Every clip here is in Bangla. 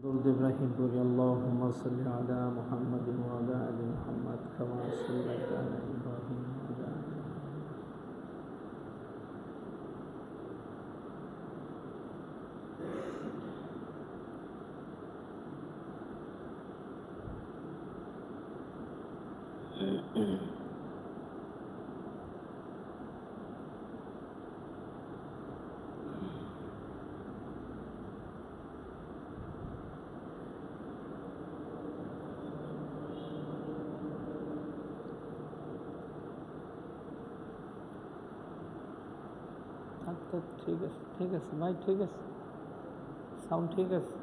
درود إبراهيم بوري اللهم صل على محمد وعلى آل محمد كما صليت على إبراهيم وعلى آل আচ্ছা ঠিক আছে ভাই, ঠিক আছে, সাউন্ড ঠিক আছে।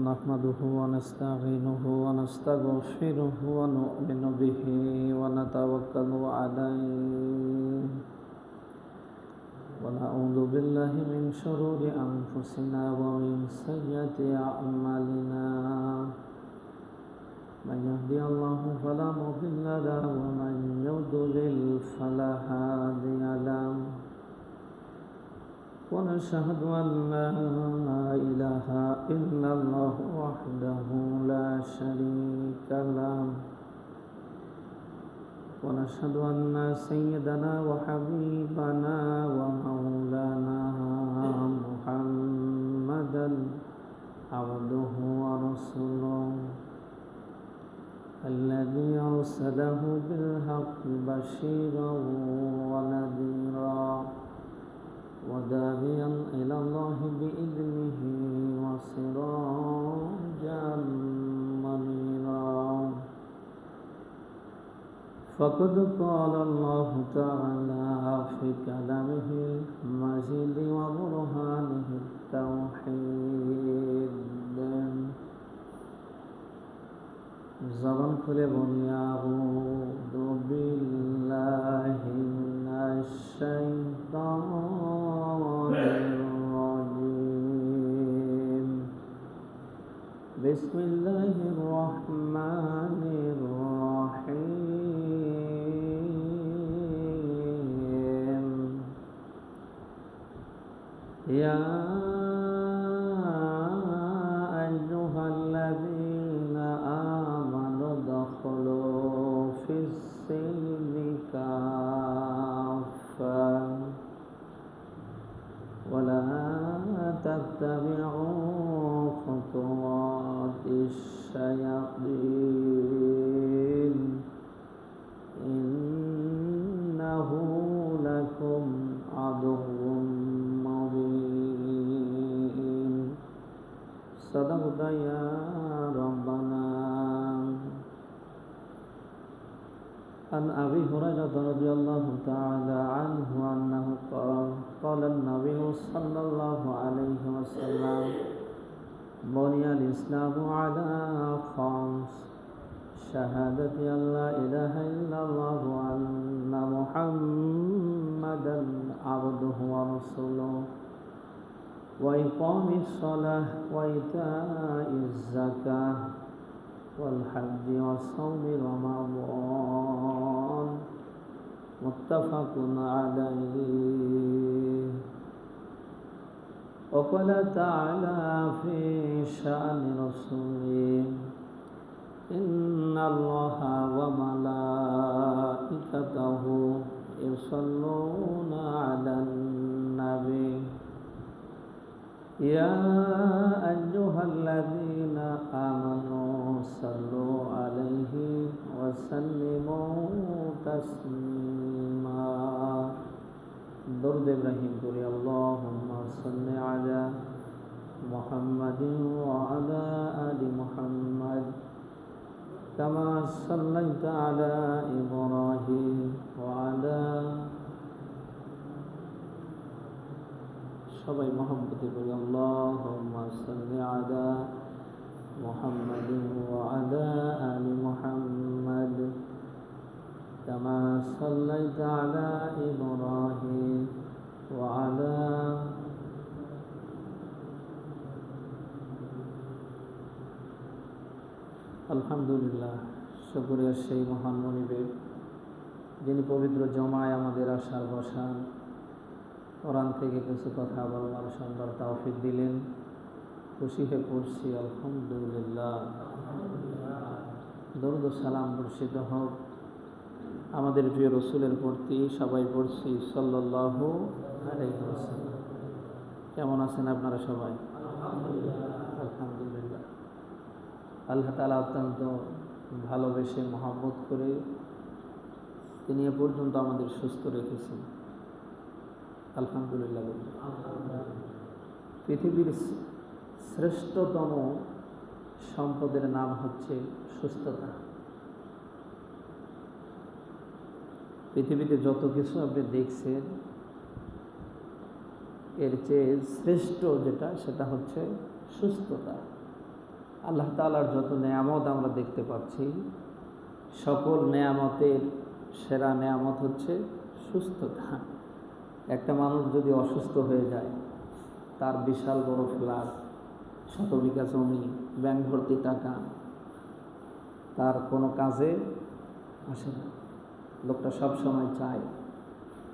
نحمده ونستعينه ونستغفره ونؤمن به ونتوكل عليه ونعوذ بالله من شرور أنفسنا ومن سيئات أعمالنا. من يهدي الله فلا مضل له ومن يضلل فلا هادي له. ونشهد أن لا إله إلا الله وحده لا شريك له. ونشهد أن سيدنا وحبيبنا ومولانا محمدا عبده ورسوله الذي أرسله بالحق بشيرا ونذيرا وداعيا إلى الله بإذنه وسراجا منيرا. فقد قال الله تعالى في كلامه المجيد وبرهانه التوحيد. জবান খুলে বলি আউযু বিল্লাহি মিনাশ শাইতানির রাজীম। বিসমিল্লাহির রহমানির রহিম। ইয়া আইয়ুহাল্লাযীনা আমানু দুখুলু ফিস-সিলমি কাফা ওয়া লা তাত্তাবি'উ খুতুওয়াতিশ শায়াতিন ইন্নাহু লাকুম আদুউম মুবিন। সাদাকতা ইয়া রাব্বানা। عن أبي هريرة رضي الله تعالى عنه أنه قال النبي صلى الله عليه وسلم بني الإسلام على خمس: شهادة أن لا إله إلا الله وأن محمدا عبده ورسوله وإقام الصلاة وإيتاء الزكاة والحج وصوم رمضان. متفق عليه. وقال تعالى في شأن رسوله: إن الله وملائكته يصلون على النبي يا أيها الذين آمنوا صلوا عليه وسلموا تسليما. درود إبراهيم بوري اللهم صل على محمد وعلى آل محمد كما صليت على إبراهيم وعلى সবাই মহব্বতে বলি আল্লাহুম্মা সাল্লি আলা মুহাম্মাদিন ওয়া আলা আলি মুহাম্মাদ কামা সাল্লাইতা আলা ইব্রাহিম ওয়া আলা আলহামদুলিল্লাহ। শুকরিয়া সেই মহান মনিবের যিনি পবিত্র জমায় আমাদের আশার বসান, কোরআন থেকে কিছু কথা বলবার সুন্দর তৌফিক দিলেন। খুশি হয়ে পড়ছি আলহামদুলিল্লাহ। দরুদ ও সালাম বর্ষিত হোক আমাদের প্রিয় রসুলের প্রতি। সবাই পড়ছি সাল্লাল্লাহু আলাইহি ওয়াসাল্লাম। কেমন আছেন আপনারা সবাই? আলহামদুলিল্লাহ। আল্লাহ তাআলা অত্যন্ত ভালোবেসে মহব্বত করে তিনি এ পর্যন্ত আমাদের সুস্থ রেখেছেন। আলহামদুলিল্লাহ। পৃথিবীর শ্রেষ্ঠতম সম্পদের নাম হচ্ছে সুস্থতা। পৃথিবীতে যত কিছু আপনি দেখছেন এর চেয়ে শ্রেষ্ঠ যেটা সেটা হচ্ছে সুস্থতা। আল্লাহ তাআলার যত নেয়ামত আমরা দেখতে পাচ্ছি, সকল নেয়ামতের সেরা নেয়ামত হচ্ছে সুস্থতা। একটা মানুষ যদি অসুস্থ হয়ে যায়, তার বিশাল বড় ফ্ল্যাট, শত বিঘা জমি, ব্যাংক ভর্তি টাকা, তার কোনো কাজে আসে না। লোকটা সব সময় চায়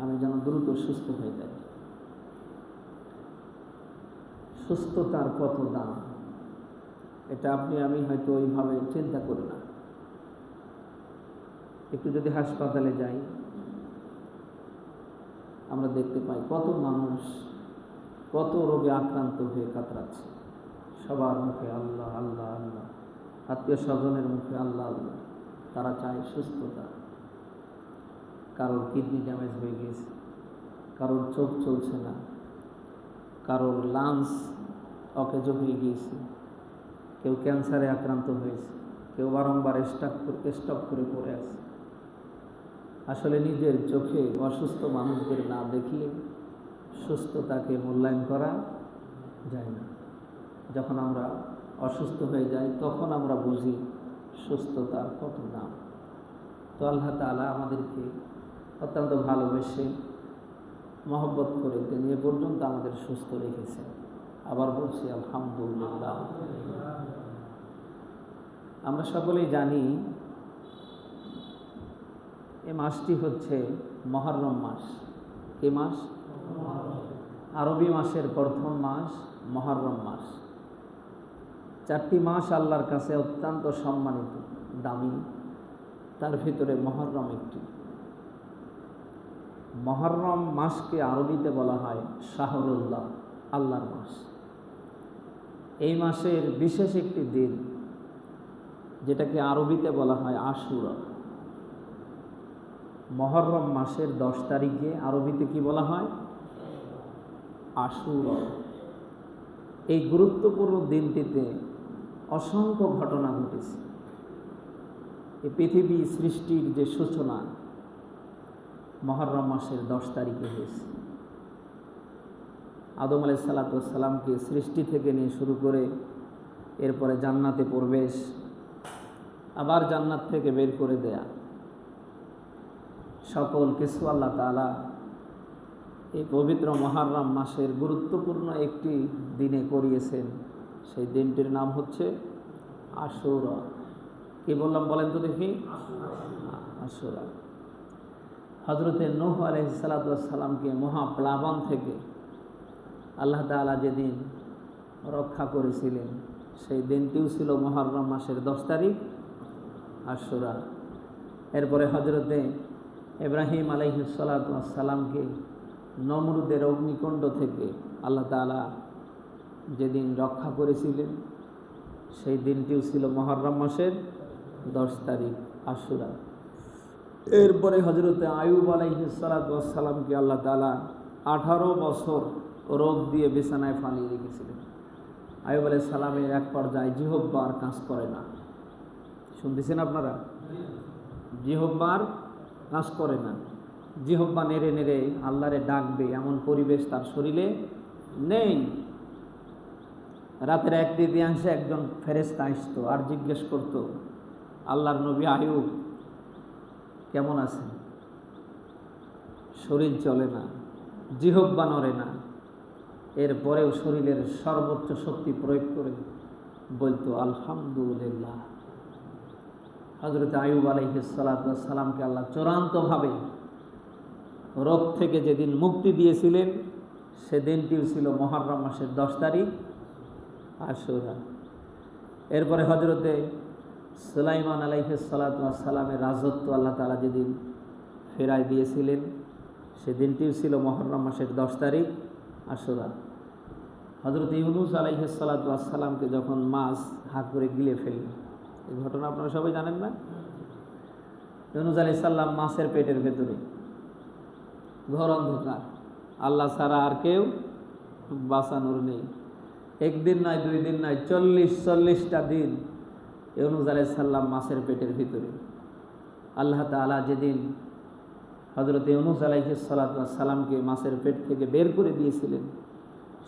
আমি যেন দ্রুত সুস্থ হয়ে যাই। সুস্থতার কত দাম এটা আপনি আমি হয়তো ওইভাবে চিন্তা করি না। একটু যদি হাসপাতালে যাই, আমরা দেখতে পাই কত মানুষ কত রোগে আক্রান্ত হয়ে কাতরাচ্ছে। সবার মুখে আল্লাহ আল্লাহ আল্লাহ, আত্মীয় স্বজনের মুখে আল্লাহ আল্লাহ। তারা চায় সুস্থতা। কারোর কিডনি ড্যামেজ হয়ে গেছে, কারোর চোখ চলছে না, কারোর লাংস অকেজ হয়ে গিয়েছে, কেউ ক্যান্সারে আক্রান্ত হয়েছে, কেউ বারংবার স্টক করে পড়ে আছে। আসলে নিজের চোখে অসুস্থ মানুষদের না দেখলে সুস্থতাকে মূল্যায়ন করা যায় না। যখন আমরা অসুস্থ হয়ে যাই তখন আমরা বুঝি সুস্থতার কত দাম। তো আল্লাহ তাআলা আমাদেরকে অত্যন্ত ভালোবেসে মহব্বত করে তিনি এ পর্যন্ত আমাদের সুস্থ রেখেছেন। আবার বলছি আলহামদুলিল্লাহ। আমরা সকলেই জানি এই মাসটি হচ্ছে মুহররম মাস। এই মাস আরবি মাসের প্রথম মাস মুহররম মাস। 4টি মাস আল্লাহর কাছে অত্যন্ত সম্মানিত, দামি। তার ভিতরে মুহররম একটি। মুহররম মাসকে আরবিতে বলা হয় শাহরুল্লাহ, আল্লাহর মাস। এই মাসের বিশেষ একটি দিন যেটাকে আরবিতে বলা হয় আশুরা। মুহররম মাসের 10 তারিখে আরবিতে কি বলা হয়? আশুরা। এই গুরুত্বপূর্ণ দিনটিতে অসংখ্য ঘটনা ঘটেছে। এই পৃথিবী সৃষ্টির যে সূচনা মুহররম মাসের 10 তারিখে হয়েছে। আদম আলাইহিস সালামকে সৃষ্টি থেকে নিয়ে শুরু করে এরপরে জান্নাতে প্রবেশ, আবার জান্নাত থেকে বের করে দেয়া, সকল কিছু আল্লাহ তাআলা এই পবিত্র মুহররম মাসের গুরুত্বপূর্ণ একটি দিনে করিয়েছেন। সেই দিনটির নাম হচ্ছে আশুরা। কি বললাম বলেন তো দেখি? আশুরা। হযরতে নূহ আলাইহিস সালামকে মহাপ্লাবন থেকে আল্লাহ তাআলা যেদিন রক্ষা করেছিলেন সেই দিনটিও ছিল মুহররম মাসের 10 তারিখ, আশুরা। এরপরে হযরতে ইব্রাহিম আলাইহিস সালামকে নমরুদের অগ্নিকুণ্ড থেকে আল্লাহ তাআলা যেদিন রক্ষা করেছিলেন সেই দিনটিও ছিল মুহররম মাসের 10 তারিখ, আশুরা। এরপরে হযরতে আইয়ুব আলাইহিস সালামকে আল্লাহ তাআলা 18 বছর রোগ দিয়ে বিছানায় ফালিয়ে রেখেছিলেন। আইয়ুব আলাইহিস সালামের এক পর্যায়ে জিহ্বা আর কাজ করে না। শুনতেছেন আপনারা? জিহ্বা আর কাজ করে না। জিহ্বা নেড়ে নেড়ে আল্লাহরে ডাকবে এমন পরিবেশ তার শরীরে নেই। রাতের 1/3 একজন ফেরেশতা আসতো আর জিজ্ঞেস করত, আল্লাহর নবী আইয়ুব কেমন আছেন? শরীর চলে না, জিহ্বা নড়ে না, এরপরেও শরীরের সর্বোচ্চ শক্তি প্রয়োগ করে বলতো আলহামদুলিল্লাহ। হযরত আইয়ুব আলাইহিস সালাতু ওয়াস সালামকে আল্লাহ চূড়ান্তভাবে রোগ থেকে যেদিন মুক্তি দিয়েছিলেন সেদিনটিও ছিল মুহররম মাসের 10 তারিখ আশুরা। এরপরে হযরতে সুলাইমান আলাইহিস সালাতু ওয়াস সালামের রাজত্ব আল্লাহ তাআলা যেদিন ফেরাই দিয়েছিলেন সেদিনটিও ছিল মুহররম মাসের 10 তারিখ আশুরা। হযরত ইউনূস আলাইহিস সালাতু ওয়াস সালামকে যখন মাছ হাত করে গিলে ফেলল, এই ঘটনা আপনারা সবাই জানেন না? ইউনূস আলাইহিস সালাম মাছের পেটের ভেতরে, ঘোর অন্ধকার, আল্লাহ ছাড়া আর কেউ বাঁচানোর নেই। একদিন নয়, 2 দিন নয়, 40টা দিন ইউনূস আলাইহিস সালাম মাছের পেটের ভিতরে। আল্লাহ তাআলা যেদিন হযরত ইউনূস আলাইহিস সালাতু ওয়াস সালামকে মাছের পেট থেকে বের করে দিয়েছিলেন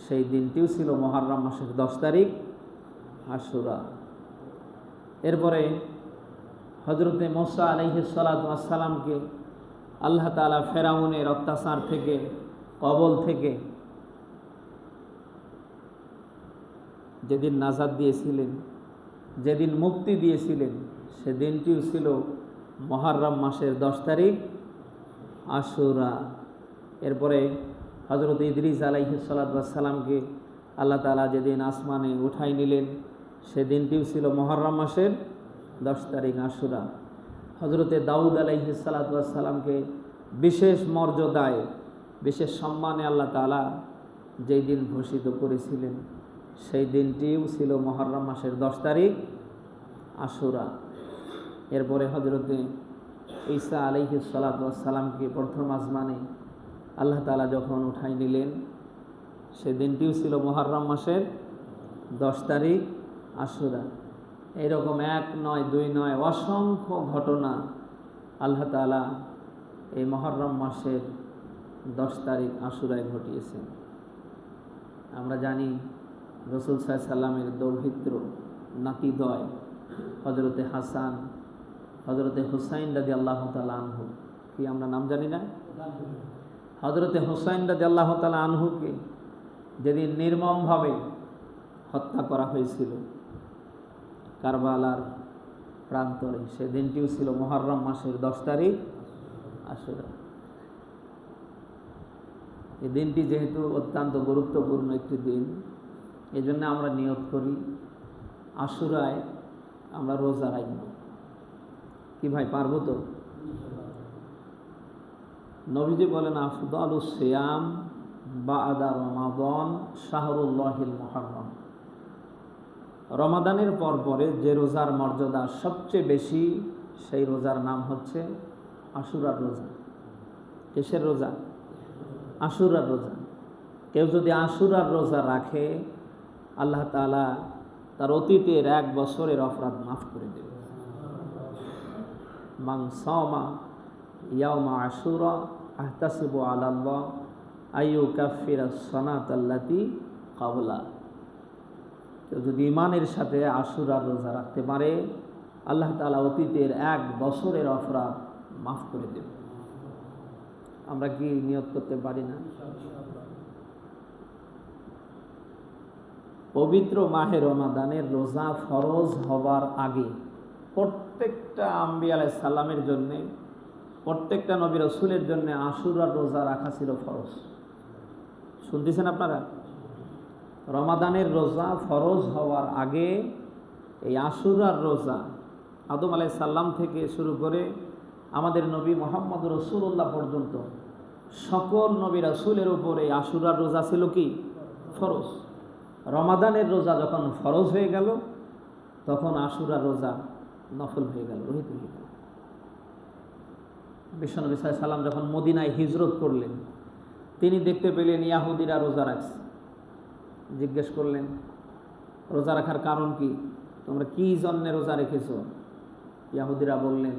সেই দিনটিও ছিল মুহররম মাসের 10 তারিখ আশুরা। এরপরে হযরতে মূসা আলাইহিস সালাতু ওয়াস সালামকে আল্লাহ তাআলা ফেরাউনের অত্যাচার থেকে, কবল থেকে যেদিন নাজাত দিয়েছিলেন, যেদিন মুক্তি দিয়েছিলেন সেদিনটিও ছিল মুহররম মাসের 10 তারিখ আশুরা। এরপরে হযরত ইদ্রিস আলাইহিস সালাতু ওয়াস সালামকে আল্লাহ তাআলা যেদিন আসমানে উঠাই নিলেন সেদিনটিও ছিল মুহররম মাসের 10 তারিখ আশুরা। হযরতে দাউদ আলাইহিস সালাতু ওয়াস সালামকে বিশেষ মর্যাদায়, বিশেষ সম্মানে আল্লাহ তাআলা যেই দিন ঘোষিত করেছিলেন সেই দিনটিও ছিল মুহররম মাসের 10 তারিখ আশুরা। এরপরে হযরতে ঈসা আলাইহিস সালাতু ওয়াস সালামকে প্রথম আসমানে আল্লাহ তাআলা যখন উঠাই নিলেন সেদিনটিও ছিল মুহররম মাসের 10 তারিখ আশুরা। এরকম 1 নয়, 2 নয়, অসংখ্য ঘটনা আল্লাহ তাআলা এই মুহররম মাসের 10 তারিখ আশুরায় ঘটিয়েছেন। আমরা জানি রাসূল সাল্লাল্লাহু আলাইহি সাল্লামের দৌহিত্র নাতিদ্বয় হযরতে হাসান, হযরতে হুসাইন রাদিয়াল্লাহু তাআলা আনহু, কি আমরা নাম জানি না? হযরতে হুসাইন রাদিয়াল্লাহু তাআলা আনহুকে যেদিন নির্মমভাবে হত্যা করা হয়েছিল কারবালার প্রান্তরে সেদিনটিও ছিল মুহররম মাসের 10 তারিখ আশুরা। এই দিনটি যেহেতু অত্যন্ত গুরুত্বপূর্ণ একটি দিন, এই জন্য আমরা নিয়ত করি আশুরায় আমরা রোজা রাখব। কি ভাই, পারবো তো? নবীজি বলেন আফদালুস সিয়াম বা'দা রমাদান শাহরুল্লাহিল মুহররম। রমাদানের পরে যে রোজার মর্যাদা সবচেয়ে বেশি সেই রোজার নাম হচ্ছে আশুরার রোজা। কিসের রোজা? আশুরার রোজা। কেউ যদি আশুরার রোজা রাখে আল্লাহ তাআলা তার অতীতের 1 বছরের অপরাধ মাফ করে দেবে। মান সামা ইয়াউমা আশুরা আহতাসিবু আলাল্লাহ আইয়ুকাফিরাস সানাতাল্লাতী ক্বাবলা। কেউ যদি ঈমানের সাথে আশুরার রোজা রাখতে পারে আল্লাহ তাআলা অতীতের 1 বছরের অপরাধ মাফ করে দেবে। আমরা কি নিয়ত করতে পারি না? পবিত্র মাহে রমাদানের রোজা ফরজ হবার আগে প্রত্যেকটা আম্বিয়া আলাইহিস সালামের জন্য, প্রত্যেকটা নবী রাসূলের জন্য আশুরার রোজা রাখা ছিল ফরজ। শুনতেছেন আপনারা? রমাদানের রোজা ফরজ হওয়ার আগে এই আশুরার রোজা আদম আলাইহিস সালাম থেকে শুরু করে আমাদের নবী মুহাম্মদ রাসূলুল্লাহ পর্যন্ত সকল নবী রাসূলের উপর এই আশুরার রোজা ছিল কি? ফরজ। রমাদানের রোজা যখন ফরজ হয়ে গেল তখন আশুরার রোজা নফল হয়ে গেল, রহিত হয়ে গেল। বিশ্বনবী সাল্লাল্লাহু আলাইহি সাল্লাম যখন মদিনায় হিজরত করলেন তিনি দেখতে পেলেন ইহুদিরা রোজা রাখছে। জিজ্ঞেস করলেন রোজা রাখার কারণ কি, তোমরা কি জন্য রোজা রেখেছো? ইহুদিরা বললেন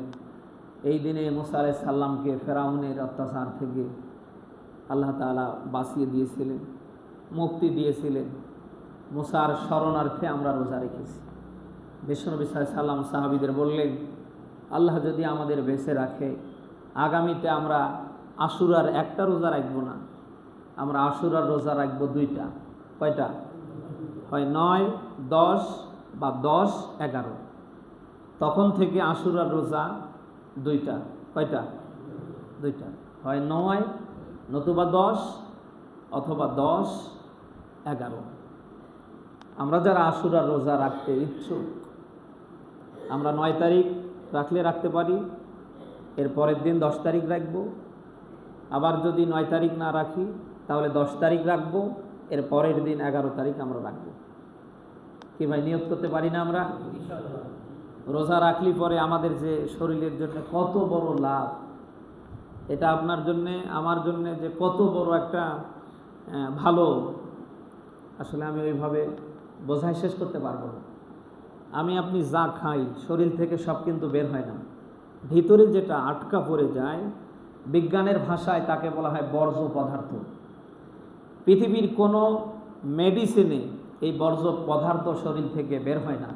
এই দিনে মুসা আলাইহিস সালামকে ফেরাউনের অত্যাচার থেকে আল্লাহ তাআলা বাঁচিয়ে দিয়েছিলেন, মুক্তি দিয়েছিলেন, মুসার শরণার্থে আমরা রোজা রেখেছি। বিশ্বনবী সাল্লাল্লাহু আলাইহি সাল্লাম সাহাবীদের বললেন আল্লাহ যদি আমাদের বেঁচে রাখে আগামীতে আমরা আশুরার একটা রোজা রাখবো না, আমরা আশুরার রোজা রাখবো 2টা। কয়টা? হয় 9, 10 বা 10, 11। তখন থেকে আশুরার রোজা দুইটা। কয়টা? দুইটা। হয় 9 নতুবা 10 অথবা 10, 11। আমরা যারা আশুরার রোজা রাখতে ইচ্ছুক, আমরা 9 তারিখ রাখলে রাখতে পারি, এর পরের দিন 10 তারিখ রাখবো। আবার যদি 9 তারিখ না রাখি তাহলে 10 তারিখ রাখবো, এর পরের দিন 11 তারিখ আমরা রাখবো। কি ভাই, নিয়ত করতে পারি না আমরা? রোজা রাখলি পরে আমাদের যে শরীরের জন্য কত বড় লাভ, এটা আপনার জন্যে আমার জন্যে যে কত বড় একটা ভালো, আসলে আমি ওইভাবে বোঝাই শেষ করতে পারবো না। আমি আপনি যা খাই শরীর থেকে সব কিন্তু বের হয় না, ভিতরে যেটা আটকা পড়ে যায়, বিজ্ঞানের ভাষায় তাকে বলা হয় বর্জ্য পদার্থ। পৃথিবীর কোনো মেডিসিনে এই বর্জ্য পদার্থ শরীর থেকে বের হয় না,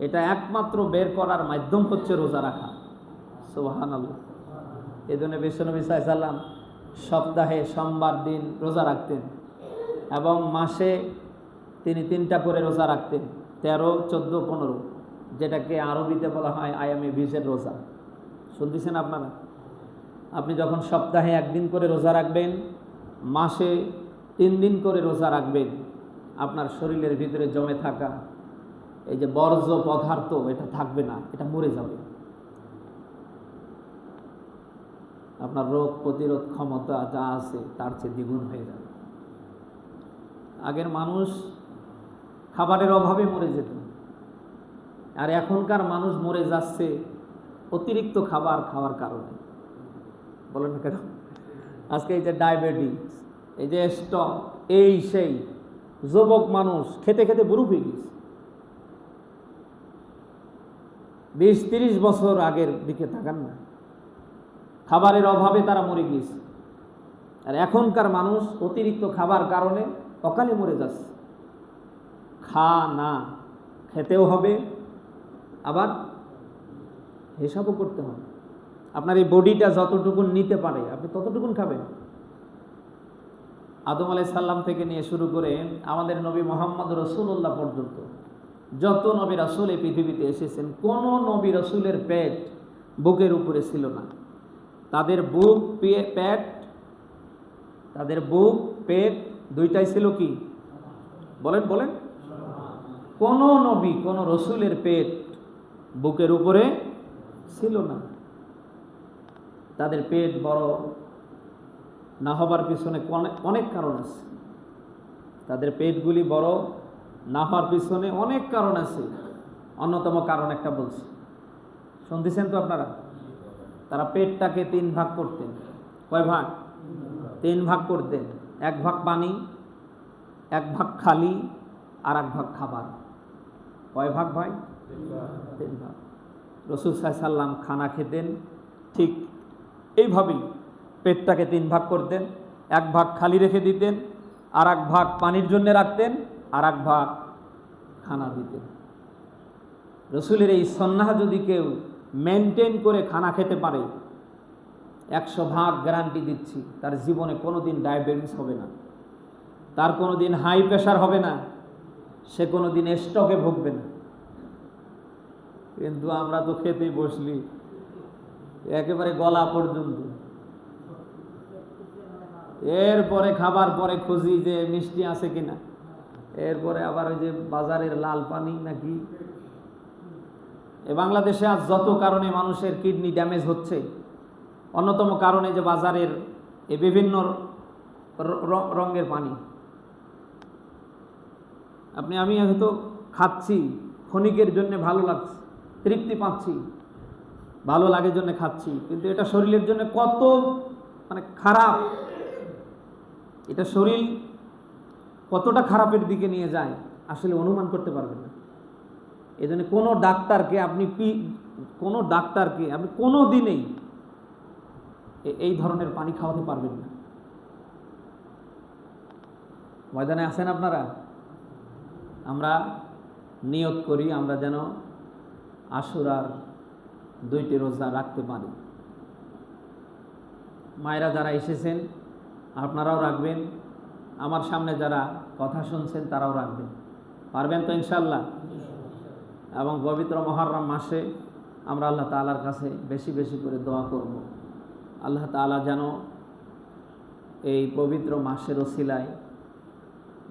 এটা একমাত্র বের করার মাধ্যম হচ্ছে রোজা রাখা। সুবহানাল্লাহ। এই জন্য বিশ্বনবী সাল্লাল্লাহু আলাইহি ওয়াসাল্লাম সপ্তাহে সোমবার দিন রোজা রাখতেন এবং মাসে তিনি 3টা করে রোজা রাখতেন, 13, 14, 15, যেটাকে আরবিতে বলা হয় আয়ামে বীজের রোজা। শুনতেছেন আপনারা? আপনি যখন সপ্তাহে 1 দিন করে রোজা রাখবেন, মাসে 3 দিন করে রোজা রাখবেন, আপনার শরীরের ভিতরে জমে থাকা এই যে বর্জ্য পদার্থ, এটা থাকবে না, এটা মরে যাবে। আপনার রোগ প্রতিরোধ ক্ষমতা যা আছে তার চেয়ে দ্বিগুণ হয়ে যাবে। আগের মানুষ খাবারের অভাবে মরে যেত, আর এখনকার মানুষ মরে যাচ্ছে অতিরিক্ত খাবার খাওয়ার কারণে। বলেন না কেন? আজকে এই যে ডায়াবেটিস, এই যে স্ট্রোক, এই সেই, যুবক মানুষ খেতে খেতে বুড়ো হয়ে গেছে। 20-30 বছর আগের দিকে তাকান না, খাবারের অভাবে তারা মরে গিয়েছে। আর এখনকার মানুষ অতিরিক্ত খাবার কারণে অকালে মরে যাচ্ছে। খা না, খেতেও হবে, আবার হিসাবও করতে হবে। আপনার এই বডিটা যতটুকুন নিতে পারে আপনি ততটুকুন খাবেন। আদম আলাইহিস সালাম থেকে নিয়ে শুরু করে আমাদের নবী মুহাম্মদ রাসূলুল্লাহ পর্যন্ত যত নবী রাসূল এই পৃথিবীতে এসেছেন, কোন নবী রাসূলের পেট বুকের উপরে ছিল না। তাদের বুক পেট দুইটাই ছিল কি? বলেন বলেন। কোন নবী, কোন রাসূলের পেট বুকের উপরে ছিল না। তাদের পেট বড় না হবার পিছনে অনেক কারণ আছে। তাদের পেটগুলি বড় না হওয়ার পিছনে অনেক কারণ আছে। অন্যতম কারণ একটা বলছি, শুনতেছেন তো আপনারা? তারা পেটটাকে 3 ভাগ করতেন। কয় ভাগ? 3 ভাগ করতেন। 1 ভাগ পানি, 1 ভাগ খালি, আর 1 ভাগ খাবার। কয় ভাগ ভাই? 3 ভাগ। রাসূল সাল্লাল্লাহু আলাইহি ওয়াসাল্লাম খানা খেতেন ঠিক এইভাবেই, পেটটাকে 3 ভাগ করতেন। 1 ভাগ খালি রেখে দিতেন, আর 1 ভাগ পানির জন্য রাখতেন, আর 1 ভাগ খানা দিতেন। রাসূলের এই সুন্নাহ যদি কেউ মেনটেন করে খানা খেতে পারে, 100 ভাগ গ্যারান্টি দিচ্ছি তার জীবনে কোনোদিন ডায়াবেটিস হবে না, তার কোনোদিন হাই প্রেশার হবে না, সে কোনোদিন স্ট্রোকে ভুগবে না। কিন্তু আমরা তো খেতেই বসলি একেবারে গলা পর্যন্ত, এরপরে খাবার পরে খুঁজি যে মিষ্টি আছে কিনা, এরপরে আবার ওই যে বাজারের লাল পানি নাকি। বাংলাদেশে আজ যত কারণে মানুষের কিডনি ড্যামেজ হচ্ছে, অন্যতম কারণে যে বাজারের এই বিভিন্ন রঙের পানি। আমি হয়তো খাচ্ছি ক্ষণিকের জন্য, ভালো লাগছে, তৃপ্তি পাচ্ছি, ভালো লাগে জন্য খাচ্ছি, কিন্তু এটা শরীরের জন্য কত খারাপ, এটা শরীর কতটা খারাপের দিকে নিয়ে যায় আসলে অনুমান করতে পারবেন না। এই জন্য কোনো ডাক্তারকে আপনি কোনো দিনেই এই ধরনের পানি খাওয়াতে পারবেন না। ময়দানে আছেন আপনারা? আমরা নিয়ত করি আমরা যেন আশুরার 2টি রোজা রাখতে পারি। মায়েরা যারা এসেছেন আপনারাও রাখবেন, আমার সামনে যারা কথা শুনছেন তারাও রাখবেন। পারবেন তো ইনশাল্লাহ? এবং পবিত্র মুহররম মাসে আমরা আল্লাহ তাআলার কাছে বেশি বেশি করে দোয়া করব। আল্লাহ তাআলা যেন এই পবিত্র মাসের ওসিলায়,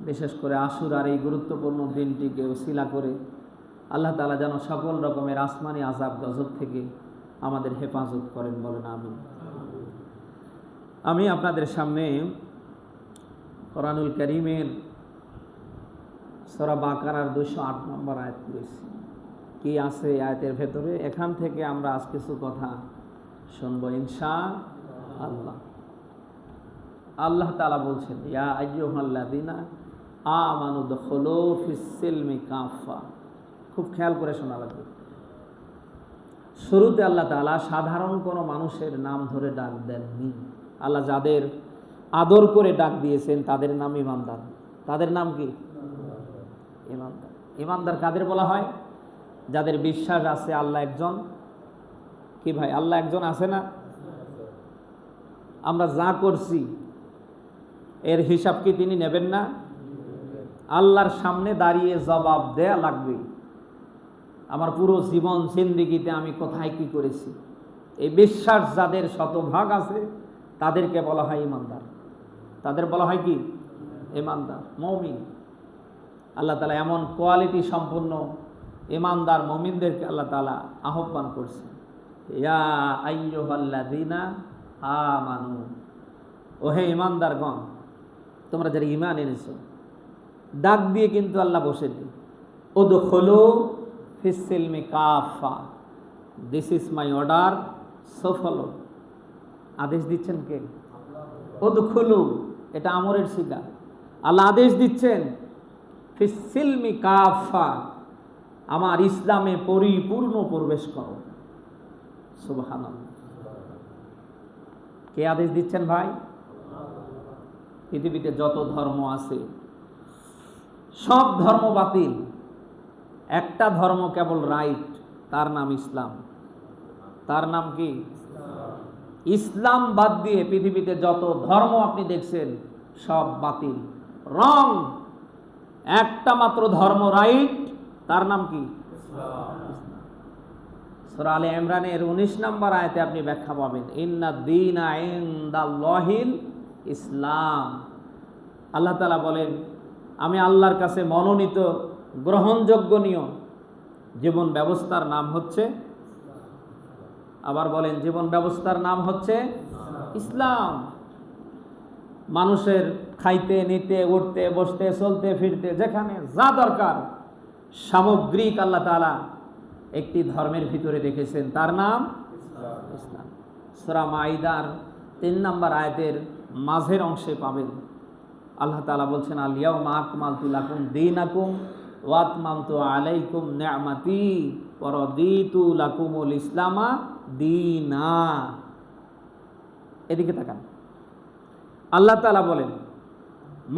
বিশেষ করে আশুরার এই গুরুত্বপূর্ণ দিনটিকে ওসিলা করে আল্লাহ তাআলা যেন সকল রকমের আসমানি আযাব গজব থেকে আমাদের হেফাজত করেন, বলেন আমিন। আমি আপনাদের সামনে কোরআনুল কারীমের সূরা বাকারার 208 নম্বর আয়াত পড়েছি। কি আছে আয়াতের ভেতরে, এখান থেকে আমরা আজ কিছু কথা শুনবো ইনশাআল্লাহ। আল্লাহ তাআলা বলছেন, ইয়া আইয়ুহাল্লাযীনা আমানু দুখুলু ফিস সিলমি কাফা। খুব খেয়াল করে শোনা লাগবে। শুরুতে আল্লাহ তাআলা সাধারণ কোনো মানুষের নাম ধরে ডাক দেননি। আল্লাহ যাদের আদর করে ডাক দিয়েছেন তাদের নাম ঈমানদার। তাদের নাম কি? ঈমানদার। ঈমানদার কাদের বলা হয়? যাদের বিশ্বাস আছে আল্লাহ একজন। কি ভাই, আল্লাহ একজন আছে না? আমরা যা করছি এর হিসাব কি তিনি নেবেন না? আল্লাহর সামনে দাঁড়িয়ে জবাব দেয়া লাগবে। আমার পুরো জীবন জিন্দেগিতে আমি কোথায় কি করেছি, এই বিশ্বাস যাদের শতভাগ আছে তাদেরকে বলা হয় ঈমানদার। তাদের বলা হয় কি? ঈমানদার, মুমিন। আল্লাহ তাআলা এমন কোয়ালিটি সম্পন্ন ঈমানদার মুমিনদেরকে আল্লাহ তাআলা আহ্বান করছেন, ইয়া আইয়ুহাল্লাযীনা আমানু, ওহে ঈমানদারগণ, তোমরা যারা ঈমান এনেছো। ডাক দিয়ে কিন্তু আল্লাহ বসে নেই। উদখুলু ফিস সিলমি কাফা, this is my order, so follow. আদেশ দিচ্ছেন কে? উদখুলু, এটা আমরের সিগা। আল্লাহ আদেশ দিচ্ছেন ফিস সিলমি কাফা, আমার ইসলামে পরিপূর্ণ প্রবেশ করো। সুবহানাল্লাহ। কে আদেশ দিচ্ছেন ভাই? পৃথিবীতে যত ধর্ম আছে সব ধর্ম বাতিল, একটা ধর্ম কেবল রাইট, তার নাম ইসলাম। তার নাম কি? ইসলাম বাদ দিয়ে পৃথিবীতে যত ধর্ম আপনি দেখছেন সব বাতিল, রং। একটা মাত্র ধর্ম রাইট, তার নাম কি? সূরা আলে ইমরানের 19 নম্বর আয়াতে আপনি ব্যাখ্যা পাবেন, ইন্নাদ-দীনা ইনদাল্লাহিল ইসলাম। আল্লাহ তাআলা বলেন, আমি আল্লাহর কাছে মনোনীত গ্রহণযোগ্যনীয় জীবন ব্যবস্থার নাম হচ্ছে, আবার বলেন, জীবন ব্যবস্থার নাম হচ্ছে ইসলাম। মানুষের খাইতে, নিতে, উঠতে, বসতে, চলতে, ফিরতে, যেখানে যা দরকার সামগ্রিক আল্লাহ তাআলা একটি ধর্মের ভিতরে রেখেছেন, তার নাম ইসলাম। সূরা মাইদার 3 নম্বর আয়াতের মাঝের অংশে পাবেন আল্লাহ তাআলা বলছেন, আল ইয়াউমা আকমালতু লাকুম দীনাকুম ওয়া আতমামতু আলাইকুম নি'মাতি ওয়া রাদিতু লাকুমুল ইসলামা দীনা। এদিকে তাকান। আল্লাহ তাআলা বলেন,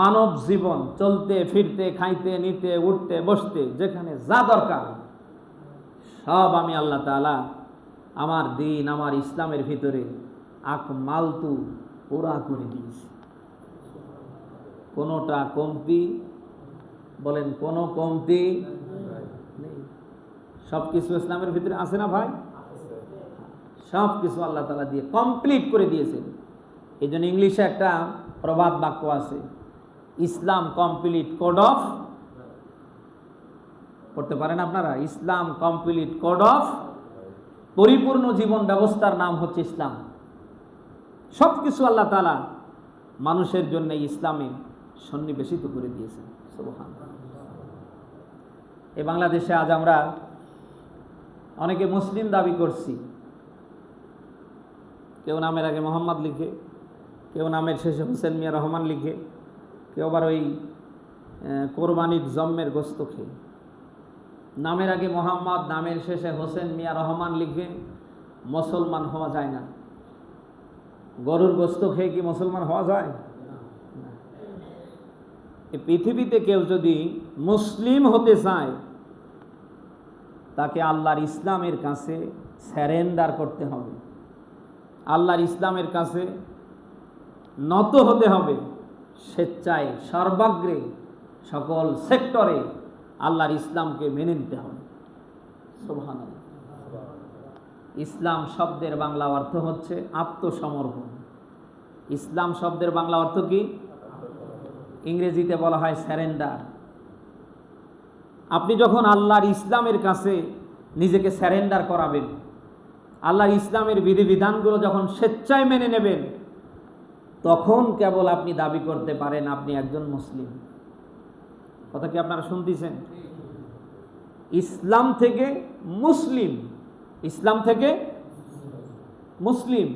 মানব জীবন চলতে ফিরতে, খাইতে, নিতে, উঠতে, বসতে, যেখানে যা দরকার সব আমি আল্লাহ তাআলা আমার দিন, আমার ইসলামের ভিতরে আকমালতু, পুরা করে দিয়েছি। কোনোটা কমতি, বলেন কোনো কমতি নেই। সব কিছু ইসলামের ভিতরে আছে না ভাই? সব কিছু আল্লাহ তাআলা দিয়ে কমপ্লিট করে দিয়েছেন। এই জন্য ইংলিশে একটা প্রবাদ বাক্য আছে, ইসলাম কমপ্লিট কোড অফ, পড়তে পারেন আপনারা? ইসলাম কমপ্লিট কোড অফ, পরিপূর্ণ জীবন ব্যবস্থার নাম হচ্ছে ইসলাম। সব কিছু আল্লাহ তাআলা মানুষের জন্য ইসলামে সন্নিবেশিত করে দিয়েছেন। সুবহানাল্লাহ। এই বাংলাদেশে আজ আমরা অনেকে মুসলিম দাবি করছি। কেউ নামের আগে মোহাম্মদ লিখে, কেউ নামের শেষে হোসেন মিয়া রহমান লিখে, কেউ আবার ওই কোরবানির জম্মের গোস্ত খেয়ে। নামের আগে মোহাম্মদ, নামের শেষে হোসেন মিয়া রহমান লিখে মুসলমান হওয়া যায় না। গরুর গোস্ত খেয়ে কি মুসলমান হওয়া যায়? এই পৃথিবীতে কেউ যদি মুসলিম হতে চায় তাকে আল্লাহর ইসলামের কাছে স্যারেন্ডার করতে হবে, আল্লাহর ইসলামের কাছে নত হতে হবে, স্বেচ্ছায় সর্বাগ্রে সকল সেক্টরে আল্লাহর ইসলামকে মেনে নিতে হবে। সুবহানাল্লাহ। ইসলাম শব্দের বাংলা অর্থ হচ্ছে আত্মসমর্পণ। ইসলাম শব্দের বাংলা অর্থ কি? ইংরেজিতে বলা হয় স্যারেন্ডার। আপনি যখন আল্লাহর ইসলামের কাছে নিজেকে স্যারেন্ডার করাবেন, আল্লাহর ইসলামের বিধিবিধানগুলো যখন স্বেচ্ছায় মেনে নেবেন, তখন কেবল আপনি দাবি করতে পারেন আপনি একজন মুসলিম। কথা কি আপনারা শুনতেছেন? ইসলাম থেকে মুসলিম, ইসলাম থেকে মুসলিম।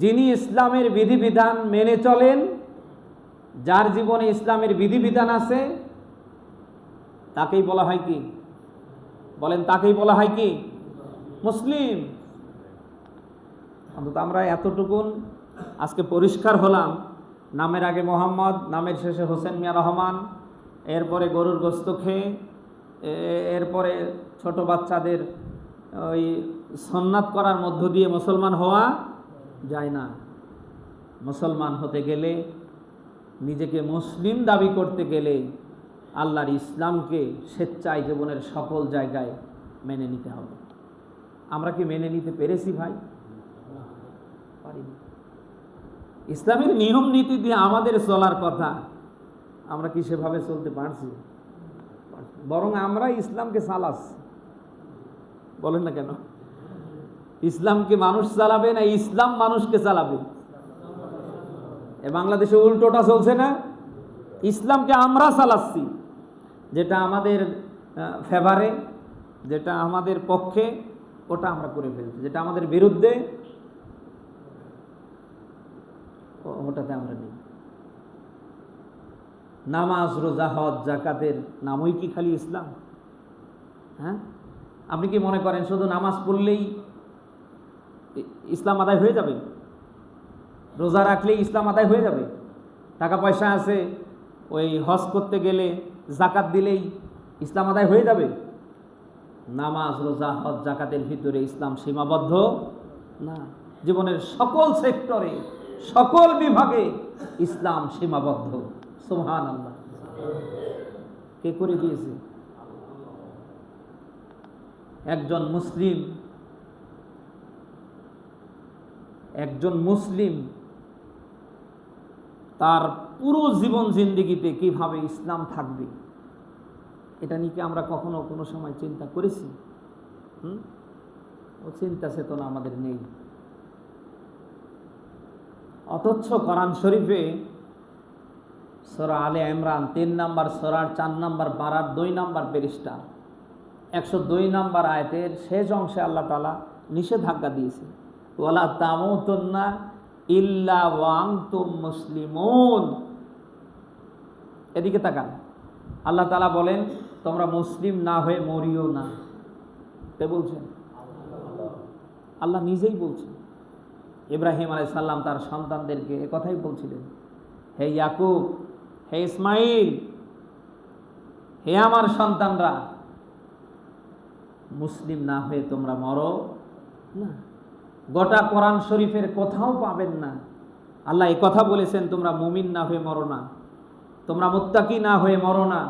যিনি ইসলামের বিধিবিধান মেনে চলেন, যার জীবনে ইসলামের বিধিবিধান আছে, তাকেই বলা হয় কি? বলেন, তাকেই বলা হয় কি? মুসলিম। অন্তত আমরা এতটুকুন আজকে পরিষ্কার হলাম, নামের আগে মোহাম্মদ, নামের শেষে হোসেন মিয়া রহমান, এরপরে গরুর গোস্ত খেয়ে, এরপরে ছোট বাচ্চাদের ওই সুন্নাত করার মধ্য দিয়ে মুসলমান হওয়া যায় না। মুসলমান হতে গেলে, নিজেকে মুসলিম দাবি করতে গেলে আল্লাহর ইসলামকে স্বেচ্ছায় জীবনের সকল জায়গায় মেনে নিতে হবে। আমরা কি মেনে নিতে পেরেছি ভাই? পারিনি। ইসলামের নিয়ম নীতি দিয়ে আমাদের চলার কথা, আমরা কি সেভাবে চলতে পারছি? বরং আমরা ইসলামকে চালাচ্ছি। বলেন না কেন? ইসলামকে মানুষ চালাবে না ইসলাম মানুষকে চালাবে? এ বাংলাদেশে উল্টোটা চলছে না? ইসলামকে আমরা চালাচ্ছি, যেটা আমাদের ফেভারে, যেটা আমাদের পক্ষে, ওটা আমরা করে ফেলছি। যেটা আমাদের বিরুদ্ধে, ওটাতে আমরা নেই। নামাজ, রোজা, হজ, যাকাতের নামই কি খালি ইসলাম? হ্যাঁ, আপনি কি মনে করেন শুধু নামাজ পড়লেই ইসলাম আদায় হয়ে যাবে? রোজা রাখলেই ইসলাম আদায় হয়ে যাবে? টাকা পয়সা আছে, ওই হজ করতে গেলে যাকাত দিলেই ইসলাম আদায় হয়ে যাবে? নামাজ, রোজা, হজ, যাকাতের ভিতরে ইসলাম সীমাবদ্ধ না। জীবনের সকল সেক্টরে, সকল বিভাগে ইসলাম সীমাবদ্ধ। সুবহানাল্লাহ। কে করে দিয়েছে? একজন মুসলিম, একজন মুসলিম তার পুরো জীবন জিন্দেগিতে কিভাবে ইসলাম থাকবে, এটা নিয়ে কি আমরা কখনো কোনো সময় চিন্তা করেছি? ও চিন্তা চেতনা আমাদের নেই। অথচ কোরআন শরীফে সূরা আলে ইমরান 3 নম্বর সূরার 4 নম্বর পারার 2 নম্বর পৃষ্ঠা 102 নম্বর আয়াতের শেষ অংশে আল্লাহ তাআলা নিষেধাজ্ঞা দিয়েছে, ওয়ালা তামুতুন্না ইল্লা ওয়া আনতুম মুসলিমুন। এদিকে তাকান, আল্লাহ তাআলা বলেন তোমরা মুসলিম না হয়ে মরিও না। কে বলছেন? আল্লাহ নিজেই বলছেন। ইব্রাহিম আলাইহিস সালাম তার সন্তানদেরকে একথাই বলছিলেন, হে ইয়াকুব, হে ইসমাইল, হে আমার সন্তানরা, মুসলিম না হয়ে তোমরা মরো না। গোটা কোরআন শরীফের কোথাও পাবেন না আল্লাহ এই কথা বলেছেন তোমরা মুমিন না হয়ে মরো না, তোমরা মুত্তাকি না হয়ে মরো না।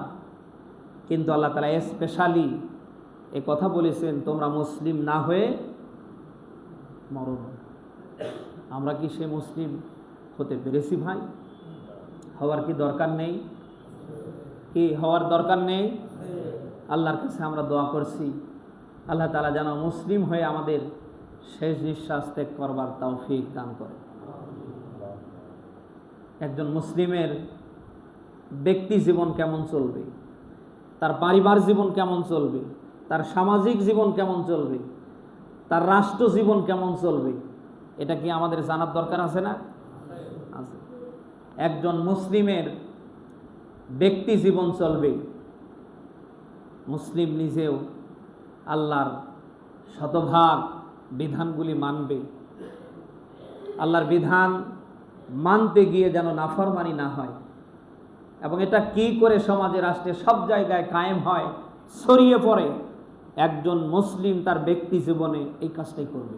কিন্তু আল্লাহ তাআলা স্পেশালি এই কথা বলেছেন তোমরা মুসলিম না হয়ে মরো না। আমরা কি সে মুসলিম হতে পেরেছি ভাই? হওয়ার কি দরকার নেই? কি হওয়ার দরকার নেই? আল্লাহর কাছে আমরা দোয়া করছি আল্লাহ তাআলা যেন মুসলিম হয়ে আমাদের শেষ নিঃশ্বাস ত্যাগ করবার তৌফিক দান করে। একজন মুসলিমের ব্যক্তি জীবন কেমন চলবে, তার পারিবারিক জীবন কেমন চলবে, তার সামাজিক জীবন কেমন চলবে, তার রাষ্ট্র জীবন কেমন চলবে, এটা কি আমাদের জানার দরকার আছে না? আছে। একজন মুসলিমের ব্যক্তি জীবন চলবে, মুসলিম নিজেও আল্লাহর শতভাগ বিধানগুলি মানবে, আল্লাহর বিধান মানতে গিয়ে যেন নাফরমানি না হয়, এবং এটা কি করে সমাজে রাষ্ট্রে সব জায়গায় কায়েম হয়, ছড়িয়ে পড়ে। একজন মুসলিম তার ব্যক্তি জীবনে এই কাজটাই করবে,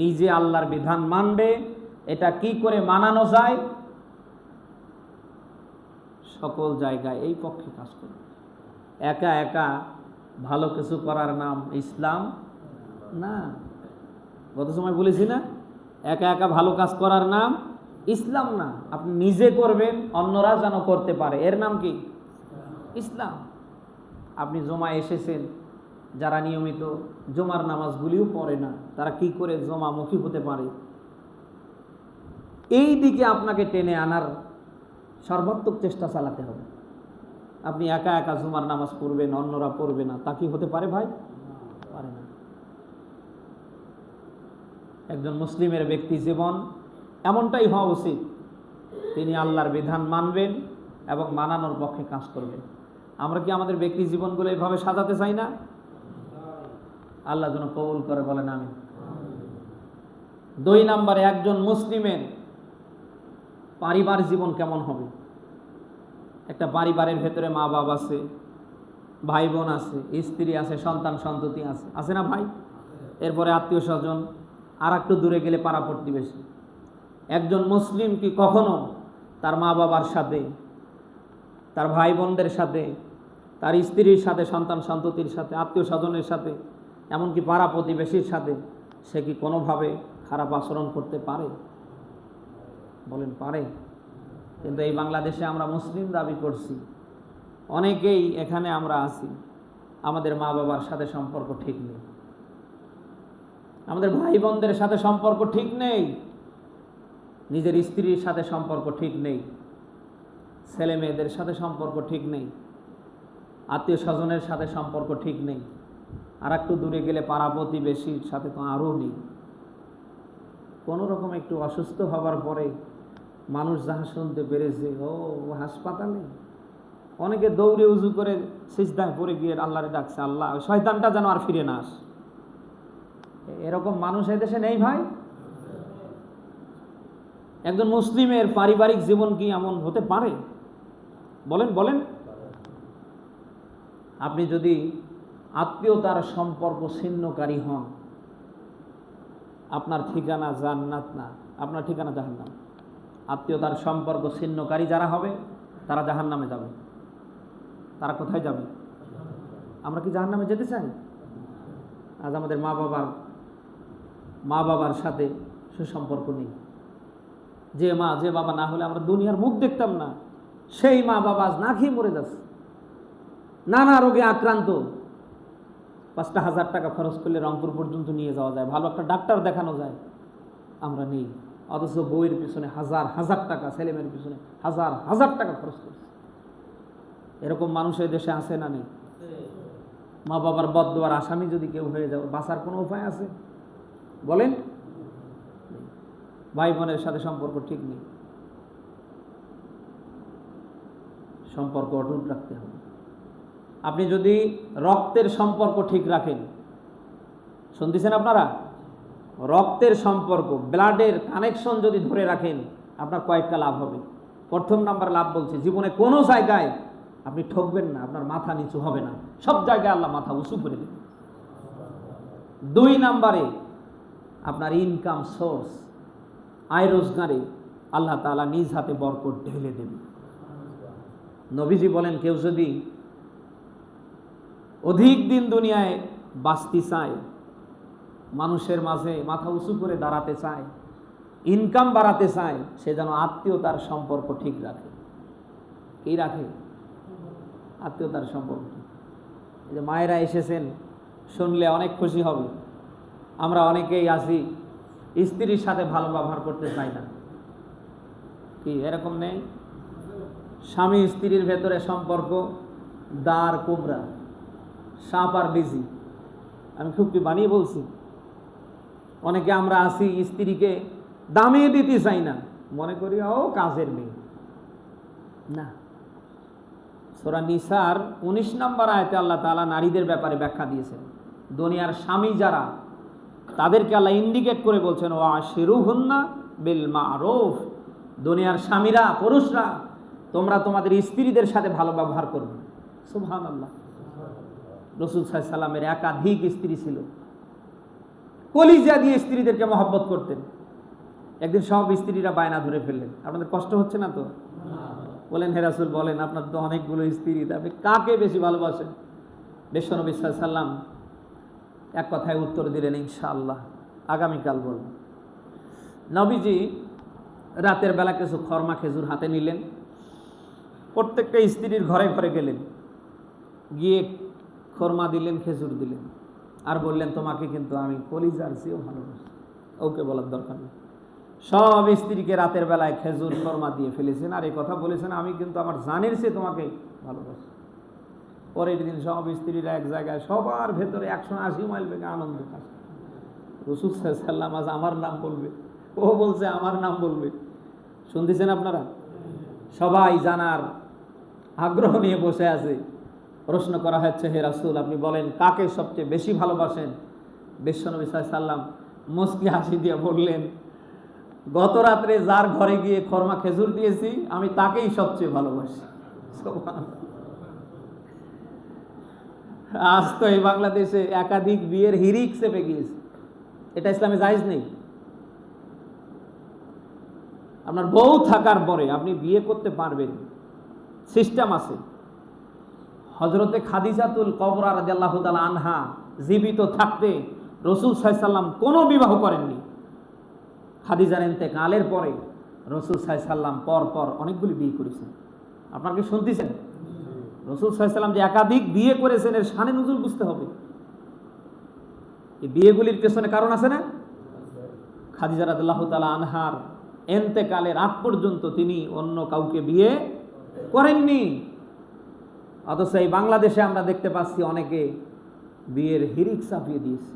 নিজে আল্লাহর বিধান মানবে। এটা কি করে মানানো যায়, সকল জায়গায় এই পক্ষে কাজ করবে। একা একা ভালো কিছু করার নাম ইসলাম না। গত সময় বলেছি না, একা একা ভালো কাজ করার নাম ইসলাম না। আপনি নিজে করবেন, অন্যরা যেন করতে পারে, এর নাম কি? ইসলাম। আপনি জমা এসেছেন, যারা নিয়মিত জমার নামাজগুলিও পড়ে না, তারা কি করে জমামুখী হতে পারে? এই দিকে আপনাকে টেনে আনার সর্বাত্মক চেষ্টা চালাতে হবে। আপনি একা একা জুমার নামাজ পড়বেন, অন্যরা পড়বে না, তা কি হতে পারে ভাই? পারে না। একজন মুসলিমের ব্যক্তি জীবন এমনটাই হওয়া উচিত, তিনি আল্লাহর বিধান মানবেন এবং মানানোর পক্ষে কাজ করবেন। আমরা কি আমাদের ব্যক্তি জীবনগুলো এইভাবে সাজাতে চাই না? আল্লাহ যেন কবুল করে, বলেন আমিন। 2 নম্বরে, একজন মুসলিমের পারিবারিক জীবন কেমন হবে? একটা পরিবারের ভেতরে মা বাবা আছে, ভাই বোন আছে, স্ত্রী আছে, সন্তান সন্ততি আছে, আছে না ভাই? এরপরে আত্মীয় স্বজন, আর একটু দূরে গেলে পাড়া প্রতিবেশী। একজন মুসলিম কি কখনো তার মা বাবার সাথে, তার ভাই বোনদের সাথে, তার স্ত্রীর সাথে, সন্তান সন্ততির সাথে, আত্মীয় স্বজনের সাথে, এমনকি পাড়া প্রতিবেশীর সাথে সে কি কোনোভাবে খারাপ আচরণ করতে পারে? বলেন পারে? কিন্তু এই বাংলাদেশে আমরা মুসলিম দাবি করছি, অনেকেই এখানে আমরা আছি, আমাদের মা বাবার সাথে সম্পর্ক ঠিক নেই, আমাদের ভাই বোনদের সাথে সম্পর্ক ঠিক নেই, নিজের স্ত্রীর সাথে সম্পর্ক ঠিক নেই, ছেলে মেয়েদের সাথে সম্পর্ক ঠিক নেই, আত্মীয় স্বজনের সাথে সম্পর্ক ঠিক নেই, আর একটু দূরে গেলে পাড়া প্রতিবেশীর সাথে তো আরও নেই। কোনো রকম একটু অসুস্থ হবার পরে মানুষ যাহা শুনতে পেরেছে, ও হাসপাতালে, অনেকে দৌড়ে উজু করে সিজদায় পড়ে গিয়ে আল্লাহরে ডাকছে, আল্লাহ ওই শয়তানটা যেন আর ফিরে না আসে। এরকম মানুষ এদেশে নেই ভাই? একজন মুসলিমের পারিবারিক জীবন কি এমন হতে পারে? বলেন বলেন। আপনি যদি আত্মীয়তার সম্পর্ক ছিন্নকারী হন, আপনার ঠিকানা জান্নাত না, আপনার ঠিকানা জাহান্নাম। আত্মীয়তার সম্পর্ক ছিন্নকারী যারা হবে তারা জাহান্নামে যাবে। তারা কোথায় যাবে? আমরা কি জাহান্নামে যেতে চাই? আজ আমাদের মা বাবার সাথে সুসম্পর্ক নেই। যে মা যে বাবা না হলে আমরা দুনিয়ার মুখ দেখতাম না, সেই মা বাবা আজ না খেয়ে মরে যাচ্ছে, নানা রোগে আক্রান্ত। 5,000 টাকা খরচ করলে রংপুর পর্যন্ত নিয়ে যাওয়া যায়, ভালো একটা ডাক্তার দেখানো যায়, আমরা নেই। অথচ বইয়ের পিছনে হাজার হাজার টাকা, ছেলেমেয়ের পিছনে হাজার হাজার টাকা খরচ করছে। এরকম মানুষ এই দেশে আছে না নেই? মা বাবার বদদোয়ার আসামি যদি কেউ হয়ে যাবে, বাঁচার কোনো উপায় আছে? বলেন। ভাই বোনের সাথে সম্পর্ক ঠিক নেই, সম্পর্ক অটুট রাখতে হবে। আপনি যদি রক্তের সম্পর্ক ঠিক রাখেন, শুনতেছেন আপনারা? রক্তের সম্পর্ক, ব্লাডের কানেকশন যদি ধরে রাখেন, আপনার কয়েকটা লাভ হবে। প্রথম নাম্বার লাভ বলছে, জীবনে কোনো জায়গায় আপনি ঠকবেন না, আপনার মাথা নিচু হবে না, সব জায়গায় আল্লাহ মাথা উঁচু করে দেবে। 2 নাম্বারে, আপনার ইনকাম সোর্স, আয় রোজগারে আল্লাহ তাআলা নিজ হাতে বরকত ঢেলে দেবে। নবীজি বলেন, কেউ যদি অধিক দিন দুনিয়ায় বাঁচতে চায়, মানুষের মাঝে মাথা উঁচু করে দাঁড়াতে চায়, ইনকাম বাড়াতে চায়, সে যেন আত্মীয়তার সম্পর্ক ঠিক রাখে। কি রাখে? আত্মীয়তার সম্পর্ক। এই যে মায়েরা এসেছেন, শুনলে অনেক খুশি হবে। আমরা অনেকেই আছি স্ত্রীর সাথে ভালো ব্যবহার করতে চাই না, কি এরকম নেই? স্বামী স্ত্রীর ভেতরে সম্পর্ক দাঁড় কোবরা, সাপ আর বিজি। আমি খুব বানিয়ে বলছি। অনেকে আমরা আছি স্ত্রীকে দামিয়ে দিতে চাই না, মনে করি ও কাজের মেয়ে না। সূরা নিসার 19 নম্বর আয়াতে আল্লাহ তাআলা নারীদের ব্যাপারে ব্যাখ্যা দিয়েছেন। দুনিয়ার স্বামী যারা, তাদেরকে আল্লাহ ইন্ডিকেট করে বলছেন, ওয়া আশিরুহুন্না বিল মারুফ। দুনিয়ার স্বামীরা, পুরুষরা, তোমরা তোমাদের স্ত্রীদের সাথে ভালো ব্যবহার করবে। সুবহানাল্লাহ। রাসূল সাল্লাল্লাহু আলাইহি সাল্লামের একাধিক স্ত্রী ছিল, কলিজা দিয়ে স্ত্রীদেরকে মহব্বত করতেন। একদিন সব স্ত্রীরা বায়না ধরে ফেললেন। আপনাদের কষ্ট হচ্ছে না তো? বলেন, হে রাসূল বলেন, আপনার তো অনেকগুলো স্ত্রী, আপনি কাকে বেশি ভালোবাসেন? বিশ্বনবী সাল্লাল্লাহু আলাইহি সাল্লাম এক কথায় উত্তর দিলেন, ইনশাআল্লাহ আগামীকাল বলব। নবীজি রাতের বেলা কিছু খরমা খেজুর হাতে নিলেন, প্রত্যেকটা স্ত্রীর ঘরে ঘরে গেলেন, গিয়ে খরমা দিলেন, খেজুর দিলেন, আর বললেন, তোমাকে কিন্তু আমি কলিজার চেয়েও ভালোবাসি, ওকে বলার দরকার নেই। সব স্ত্রীকে রাতের বেলায় খেজুর খরমা দিয়ে ফেলেছেন, আর এই কথা বলেছেন, আমি কিন্তু আমার জানের চেয়ে তোমাকে ভালোবাসি। পরের দিন সব স্ত্রীরা এক জায়গায়, সবার ভেতরে 180 মাইল বেগে আনন্দ। রাসূল সাল্লাল্লাহু আলাইহি ওয়াসাল্লাম আজ আমার নাম বলবে, ও বলছে আমার নাম বলবে। শুনতেছেন আপনারা? সবাই জানার আগ্রহ নিয়ে বসে আছে। প্রশ্ন করা হচ্ছে, হে রাসূল, আপনি বলেন কাকে সবচেয়ে বেশি ভালোবাসেন? বিশ্বনবী সাল্লাল্লাহু আলাইহি ওয়াসাল্লাম মুস্কি হাসি দিয়ে বললেন, গত রাত্রে যার ঘরে গিয়ে খরমা খেজুর দিয়েছি, আমি তাকেই সবচেয়ে ভালোবাসি। আজ তো এই বাংলাদেশে একাধিক বিয়ের হিরিক চেপে গিয়েছে, এটা ইসলামে জায়েজ নেই। আপনার বউ থাকার পরে আপনি বিয়ে করতে পারবেন, সিস্টেম আছে। হযরতে খাদিজাতুল কুবরা রাদিয়াল্লাহু তাআলা আনহা জীবিত থাকতে রাসূল সাল্লাল্লাহু আলাইহি ওয়াসাল্লাম কোনো বিবাহ করেননি। খাদিজার ইন্তেকালের পরে রাসূল সাল্লাল্লাহু আলাইহি ওয়াসাল্লাম পর পর অনেকগুলি বিয়ে করেছেন। আপনারা কি শুনতেছেন? রাসূল সাল্লাল্লাহু আলাইহি ওয়াসাল্লাম যে একাধিক বিয়ে করেছেন, এর শানে নুজুল বুঝতে হবে। এই বিয়েগুলির পেছনে কারণ আছে না? খাদিজা রাদিয়াল্লাহু তাআলা আনহার ইন্তেকালের আগ পর্যন্ত তিনি অন্য কাউকে বিয়ে করেননি। অথচ এই বাংলাদেশে আমরা দেখতে পাচ্ছি অনেকে বিয়ের হিরিক চাপিয়ে দিয়েছে।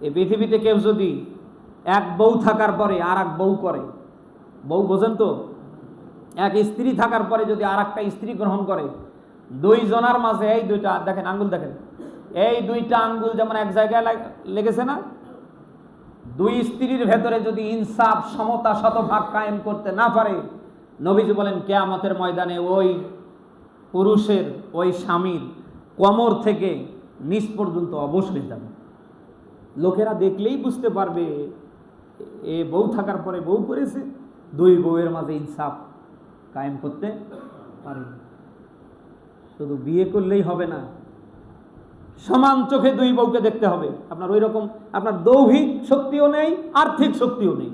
এই পৃথিবীতে কেউ যদি এক বউ থাকার পরে আর এক বউ করে, বউ বোঝেন তো, এক স্ত্রী থাকার পরে যদি আর একটা স্ত্রী গ্রহণ করে, দুই জনার মাঝে এই দুইটা দেখেন আঙ্গুল, দেখেন এই দুইটা আঙ্গুল যেমন এক জায়গায় লেগেছে না, দুই স্ত্রীর ভেতরে যদি ইনসাফ, সমতা, শতভাগ কায়েম করতে না পারে, নবীজি বলেন কিয়ামতের ময়দানে ওই পুরুষের, ওই স্বামীর কোমর থেকে নিচ পর্যন্ত অবশ হয়ে যাবে। লোকেরা দেখলেই বুঝতে পারবে এ বউ থাকার পরে বউ করেছে, দুই বউয়ের মাঝে ইনসাফ কায়েম করতে পারে। শুধু বিয়ে করলেই হবে না, সমান চোখে দুই বউকে দেখতে হবে। আপনার ওই রকম আপনার দৈহিক শক্তিও নেই, আর্থিক শক্তিও নেই।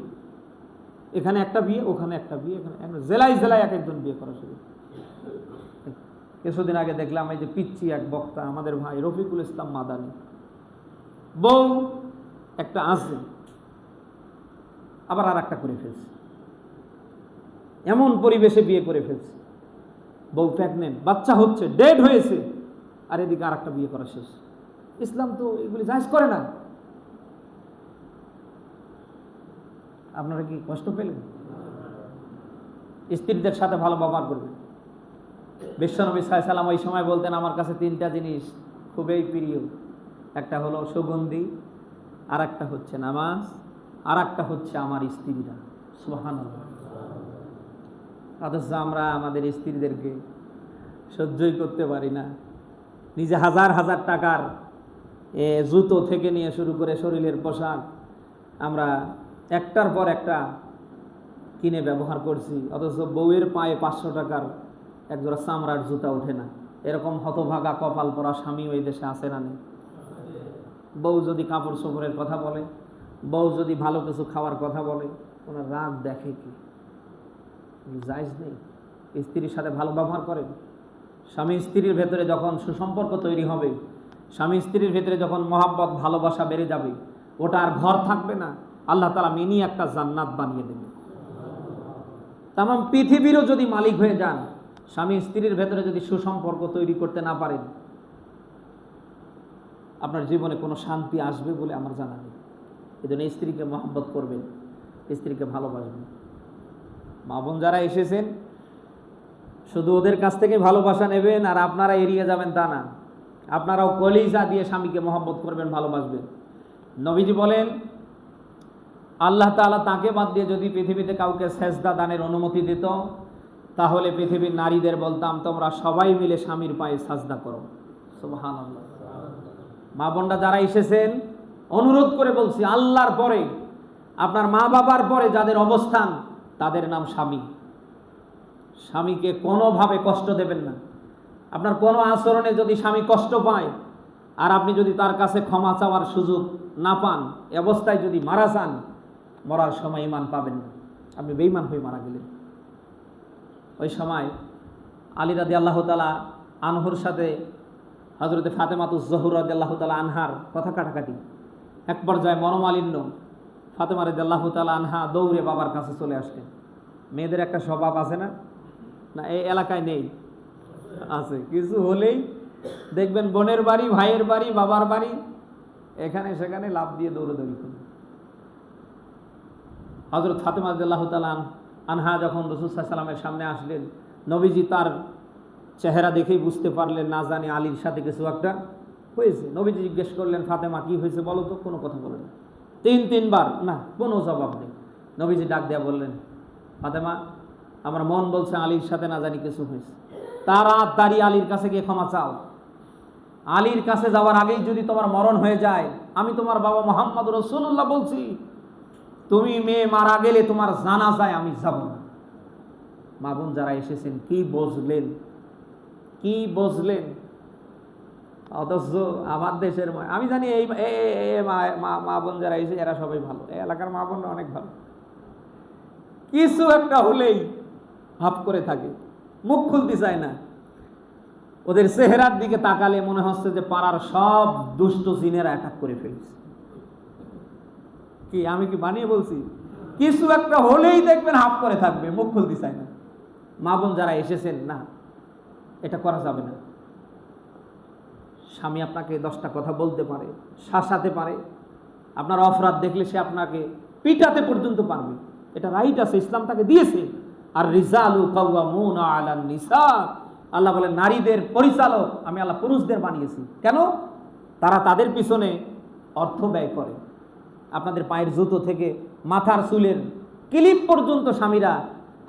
এখানে একটা বিয়ে, ওখানে একটা বিয়ে, এখানে জেলায় জেলায় এক একজন বিয়ে করা শুরু। কিছুদিন আগে দেখলাম এই যে পিচ্ছি এক বক্তা, আমাদের ভাই রফিকুল ইসলাম মাদানী, বউ একটা আছে, আবার আর একটা করে ফেলছে, এমন পরিবেশে বিয়ে করে ফেলছে, বউ প্রেগনেন্ট, বাচ্চা হচ্ছে, ডেড হয়েছে, আর এদিকে আর একটা বিয়ে করা শেষ। ইসলাম তো এগুলি জায়েজ করে না। আপনারা কি কষ্ট পেলেন? স্ত্রীদের সাথে ভালো ব্যবহার করবেন। বিশ্বনবী সাল্লাল্লাহু আলাইহি ওয়াসাল্লাম ওই সময় বলতেন, আমার কাছে তিনটা জিনিস খুবই প্রিয়, একটা হলো সুগন্ধি, আর একটা হচ্ছে নামাজ, আর একটা হচ্ছে আমার স্ত্রীরা। সুবহানাল্লাহ। অথচ আমরা আমাদের স্ত্রীদেরকে সহ্যই করতে পারি না। নিজে হাজার হাজার টাকার জুতো থেকে নিয়ে শুরু করে শরীরের পোশাক আমরা একটার পর একটা কিনে ব্যবহার করছি, অথচ বউয়ের পায়ে 500 টাকার একজোড়া চামড়ার জুতা ওঠে না। এরকম হতভাগা কপাল পরা স্বামী ওই দেশে আছে না? নেই? বউ যদি কাপড় চোপড়ের কথা বলে, বউ যদি ভালো কিছু খাওয়ার কথা বলে, ওনার রাগ দেখে কি? জায়েজ নেই। স্ত্রীর সাথে ভালো ব্যবহার করেন। স্বামী স্ত্রীর ভেতরে যখন সুসম্পর্ক তৈরি হবে, স্বামী স্ত্রীর ভেতরে যখন মহাব্বত, ভালোবাসা বেড়ে যাবে, ওটা আর ঘর থাকবে না, আল্লাহ তাআলা মিনি একটা জান্নাত বানিয়ে দেবে। তামাম পৃথিবীরও যদি মালিক হয়ে যান, স্বামী স্ত্রীর ভেতরে যদি সুসম্পর্ক তৈরি করতে না পারেন, আপনার জীবনে কোনো শান্তি আসবে বলে আমার জানা নেই। এজন্য স্ত্রীকে মহব্বত করবেন, স্ত্রীকে ভালোবাসবেন। মা বোন যারা এসেছেন, শুধু ওদের কাছ থেকে ভালোবাসা নেবেন আর আপনারা এড়িয়ে যাবেন তা না। আপনারাও কলিজা দিয়ে স্বামীকে মহব্বত করবেন, ভালোবাসবেন। নবীজি বলেন, আল্লাহ তাআলা তাকে বাদ দিয়ে যদি পৃথিবীতে কাউকে সেজদা দানের অনুমতি দিত, তাহলে পৃথিবীর নারীদের বলতাম, তোমরা সবাই মিলে স্বামীর পায়ে সাজদা করো। সুবহানাল্লাহ। মা বোনরা যারা এসেছেন, অনুরোধ করে বলছি, আল্লাহর পরে, আপনার মা বাবার পরে যাদের অবস্থান, তাদের নাম স্বামী। স্বামীকে কোনোভাবে কষ্ট দেবেন না। আপনার কোনো আচরণে যদি স্বামী কষ্ট পায় আর আপনি যদি তার কাছে ক্ষমা চাওয়ার সুযোগ না পান, এ অবস্থায় যদি মারা যান, মরার সময় ঈমান পাবেন না, আপনি বেঈমান হয়ে মারা গেলেন। ওই সময় আলী রাদিয়াল্লাহু তাআলা আনহুর সাথে হযরতে ফাতেমাতুজ জোহরা রাদিয়াল্লাহু তাআলা আনহার কথা কাটাকাটি। এক পর্যায়ে মনোমালিন্য, ফাতেমা রাদিয়াল্লাহু তাআলা আনহা দৌড়ে বাবার কাছে চলে আসলেন। মেয়েদের একটা স্বভাব আছে না, না এই এলাকায় নেই, আছে, কিছু হলেই দেখবেন বোনের বাড়ি, ভাইয়ের বাড়ি, বাবার বাড়ি, এখানে সেখানে লাফ দিয়ে দৌড়াদৌড়ি করে। হযরত ফাতেমা রাদিয়াল্লাহু তাআলা আনহা যখন রাসূল সাল্লাল্লাহু আলাইহি ওয়াসাল্লামের সামনে আসলেন, নবীজি তার চেহারা দেখেই বুঝতে পারলেন না জানি আলীর সাথে কিছু একটা হয়েছে। নবীজি জিজ্ঞেস করলেন, ফাতেমা কি হয়েছে বলো তো? কোনো কথা বলে না, তিনবার না, কোনো জবাব নেই। নবীজি ডাক দেয়া বললেন, ফাতেমা, আমার মন বলছে আলীর সাথে না জানি কিছু হয়েছে, তাড়াতাড়ি আলীর কাছে গিয়ে ক্ষমা চাও। আলীর কাছে যাওয়ার আগেই যদি তোমার মরণ হয়ে যায়, আমি তোমার বাবা মুহাম্মদ রাসূলুল্লাহ বলছি, তুমি মেয়ে মারা গেলে তোমার জানাজায় আমি যাব না। মা বোন যারা এসেছেন কি বুঝলেন, কি বুঝলেন? অথচ আমার দেশের আমি জানি এই মা বোন যারা এসে এরা সবাই ভালো, এই এলাকার মা বোনরা অনেক ভালো। কিছু একটা হলেই হাফ করে থাকে, মুখ খুলতে চায় না। ওদের চেহারার দিকে তাকালে মনে হচ্ছে যে পাড়ার সব দুষ্ট জিনেরা অ্যাটাক করে ফেলছে। কি আমি কি বানিয়ে বলছি? কিছু একটা হলেই দেখবেন হাফ করে থাকবে, মুখ খুলতে চায় না। মা বোন যারা এসেছেন, না, এটা করা যাবে না। স্বামী আপনাকে 10টা কথা বলতে পারে, শাসাতে পারে, আপনার অপরাধ দেখলে সে আপনাকে পিটাতে পর্যন্ত পারবে, এটা রাইট আছে, ইসলাম তাকে দিয়েছে। আর রিজালু কাওয়ামুনা আলান নিসা, আল্লাহ বলেন নারীদের পরিচালক আমি আল্লাহ পুরুষদের বানিয়েছি। কেন? তারা তাদের পিছনে অর্থ ব্যয় করে। আপনাদের পায়ের জুতো থেকে মাথার চুলের ক্লিপ পর্যন্ত স্বামীরা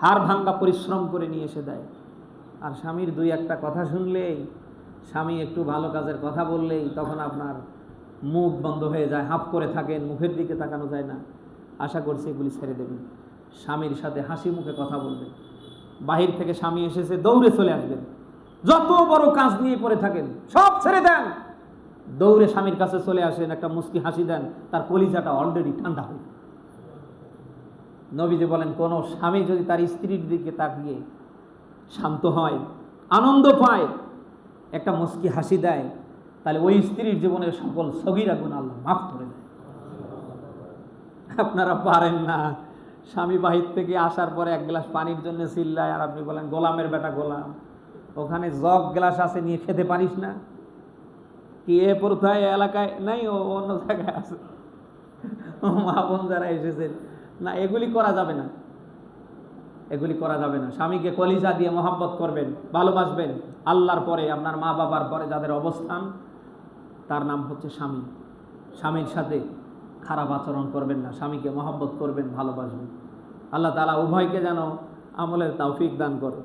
হাড় ভাঙ্গা পরিশ্রম করে নিয়ে এসে দেয়। আর স্বামীর 2-1টা কথা শুনলেই, স্বামী একটু ভালো কাজের কথা বললেই তখন আপনার মুখ বন্ধ হয়ে যায়, হাফ করে থাকেন, মুখের দিকে তাকানো যায় না। আশা করছি এগুলি ছেড়ে দেবেন, স্বামীর সাথে হাসি মুখে কথা বলবেন। বাহির থেকে স্বামী এসেছে, দৌড়ে চলে আসবেন। যত বড় কাজ নিয়ে পড়ে থাকেন সব ছেড়ে দেন, দৌড়ে স্বামীর কাছে চলে আসেন, একটা মুস্কি হাসি দেন, তার কলিজাটা অলরেডি ঠান্ডা হয়। নবীজি বলেন, কোন স্বামী যদি তার স্ত্রীর দিকে তাকিয়ে শান্ত হয়, আনন্দ পায়, একটা মুস্কি হাসি দেয়, তাহলে ওই স্ত্রীর জীবনের সকল সগীরা গুনাহ আল্লাহ মাফ করে দেয়। আপনারা পারেন না, স্বামী বাহির থেকে আসার পরে 1 গ্লাস পানির জন্য চিল্লায়, আর আপনি বলেন গোলামের বেটা গোলাম, ওখানে জগ গ্লাস আছে, নিয়ে খেতে পারিস না? কি এ প্রথায় এলাকায় নাই, ও অন্য জায়গায় আছে। মা বোন যারা এসেছেন, না, এগুলি করা যাবে না, এগুলি করা যাবে না। স্বামীকে কলিজা দিয়ে মহব্বত করবেন, ভালোবাসবেন। আল্লাহর পরে, আপনার মা বাবার পরে যাদের অবস্থান, তার নাম হচ্ছে স্বামী। স্বামীর সাথে খারাপ আচরণ করবেন না, স্বামীকে মহব্বত করবেন, ভালোবাসবেন। আল্লাহ তাআলা উভয়কে যেন আমলের তৌফিক দান করে।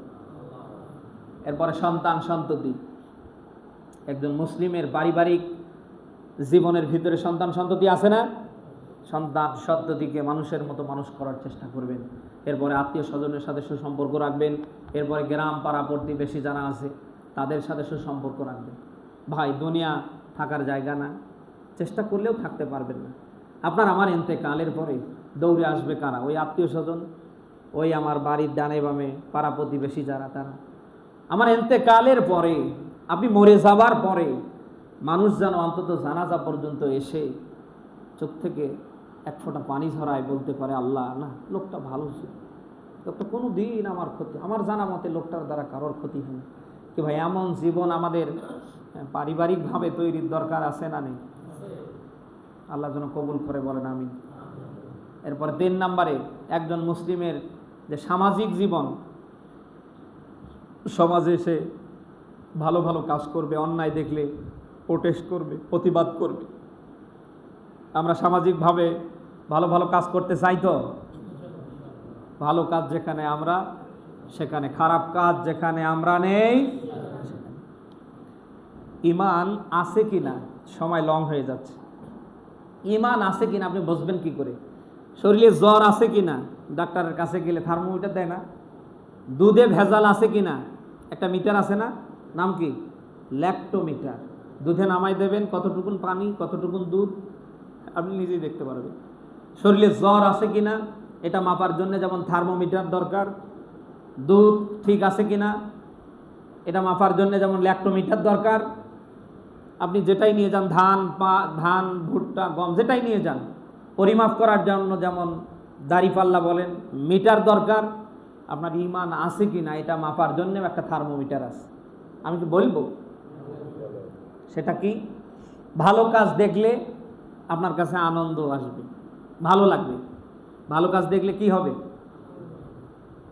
এরপরে সন্তান সন্ততি। একজন মুসলিমের পারিবারিক জীবনের ভিতরে সন্তান সন্ততি আছে না? সন্তান সন্ততিকে মানুষের মতো মানুষ করার চেষ্টা করবেন। এরপরে আত্মীয় স্বজনের সাথে সুসম্পর্ক রাখবেন। এরপরে গ্রাম পাড়া প্রতিবেশী যারা আছে তাদের সাথে সুসম্পর্ক রাখবেন। ভাই, দুনিয়া থাকার জায়গা না, চেষ্টা করলেও থাকতে পারবেন না। আপনার আমার ইন্তেকালের পরে দৌড়ে আসবে কারা? ওই আত্মীয় স্বজন, ওই আমার বাড়ির ডানে বামে পাড়া প্রতিবেশী যারা, তারা। আমার ইন্তেকালের পরে, আপনি মরে যাবার পরে মানুষ যেন অন্তত জানাজা পর্যন্ত এসে চোখ থেকে 1 ফোঁটা পানি ঝরায়, বলতে পারে, আল্লাহ, না, লোকটা ভালো ছিল, লোকটা কোনো দিন আমার ক্ষতি, আমার জানা মতে লোকটার দ্বারা কারোর ক্ষতি হয় না। কি ভাই, এমন জীবন আমাদের পারিবারিকভাবে তৈরির দরকার আছে না নেই? আল্লাহ যেন কবুল করে, বলেন আমিন। এরপরে 3 নম্বরে, একজন মুসলিমের যে সামাজিক জীবন, সমাজে সে ভালো ভালো কাজ করবে, অন্যায় দেখলে প্রোটেস্ট করবে, প্রতিবাদ করবে। আমরা সামাজিকভাবে ভালো ভালো কাজ করতে চাই তো? ভালো কাজ যেখানে আমরা সেখানে, খারাপ কাজ যেখানে আমরা নেই। ঈমান আছে কিনা, সময় লং হয়ে যাচ্ছে। ঈমান আছে কিনা আপনি বুঝবেন কি করে? শরীরে জ্বর আছে কিনা, ডাক্তারের কাছে গেলে থার্মোমিটার দেয় না? দুধে ভেজাল আছে কিনা, একটা মিটার আছে না? নাম কি? ল্যাক্টোমিটার। দুধে নামাই দেবেন কতটুকুন পানি, কতটুকুন দুধ, আপনি নিজেই দেখতে পারবেন। শরীরে জ্বর আছে কিনা এটা মাপার জন্য যেমন থার্মোমিটার দরকার, দুধ ঠিক আছে কিনা এটা মাপার জন্য যেমন ল্যাক্টোমিটার দরকার। আপনি যেটাই নিয়ে যান, ধান, ভুট্টা, গম, যেটাই নিয়ে যান, পরিমাপ করার জন্য যেমন দাঁড়িপাল্লা বলেন, মিটার দরকার। আপনার ঈমান আছে কিনা এটা মাপার জন্য একটা থার্মোমিটার আছে। আমি কি বলবো? সেটা কি? ভালো কাজ দেখলে আপনার কাছে আনন্দ আসবে, ভালো লাগবে। ভালো কাজ দেখলে কি হবে?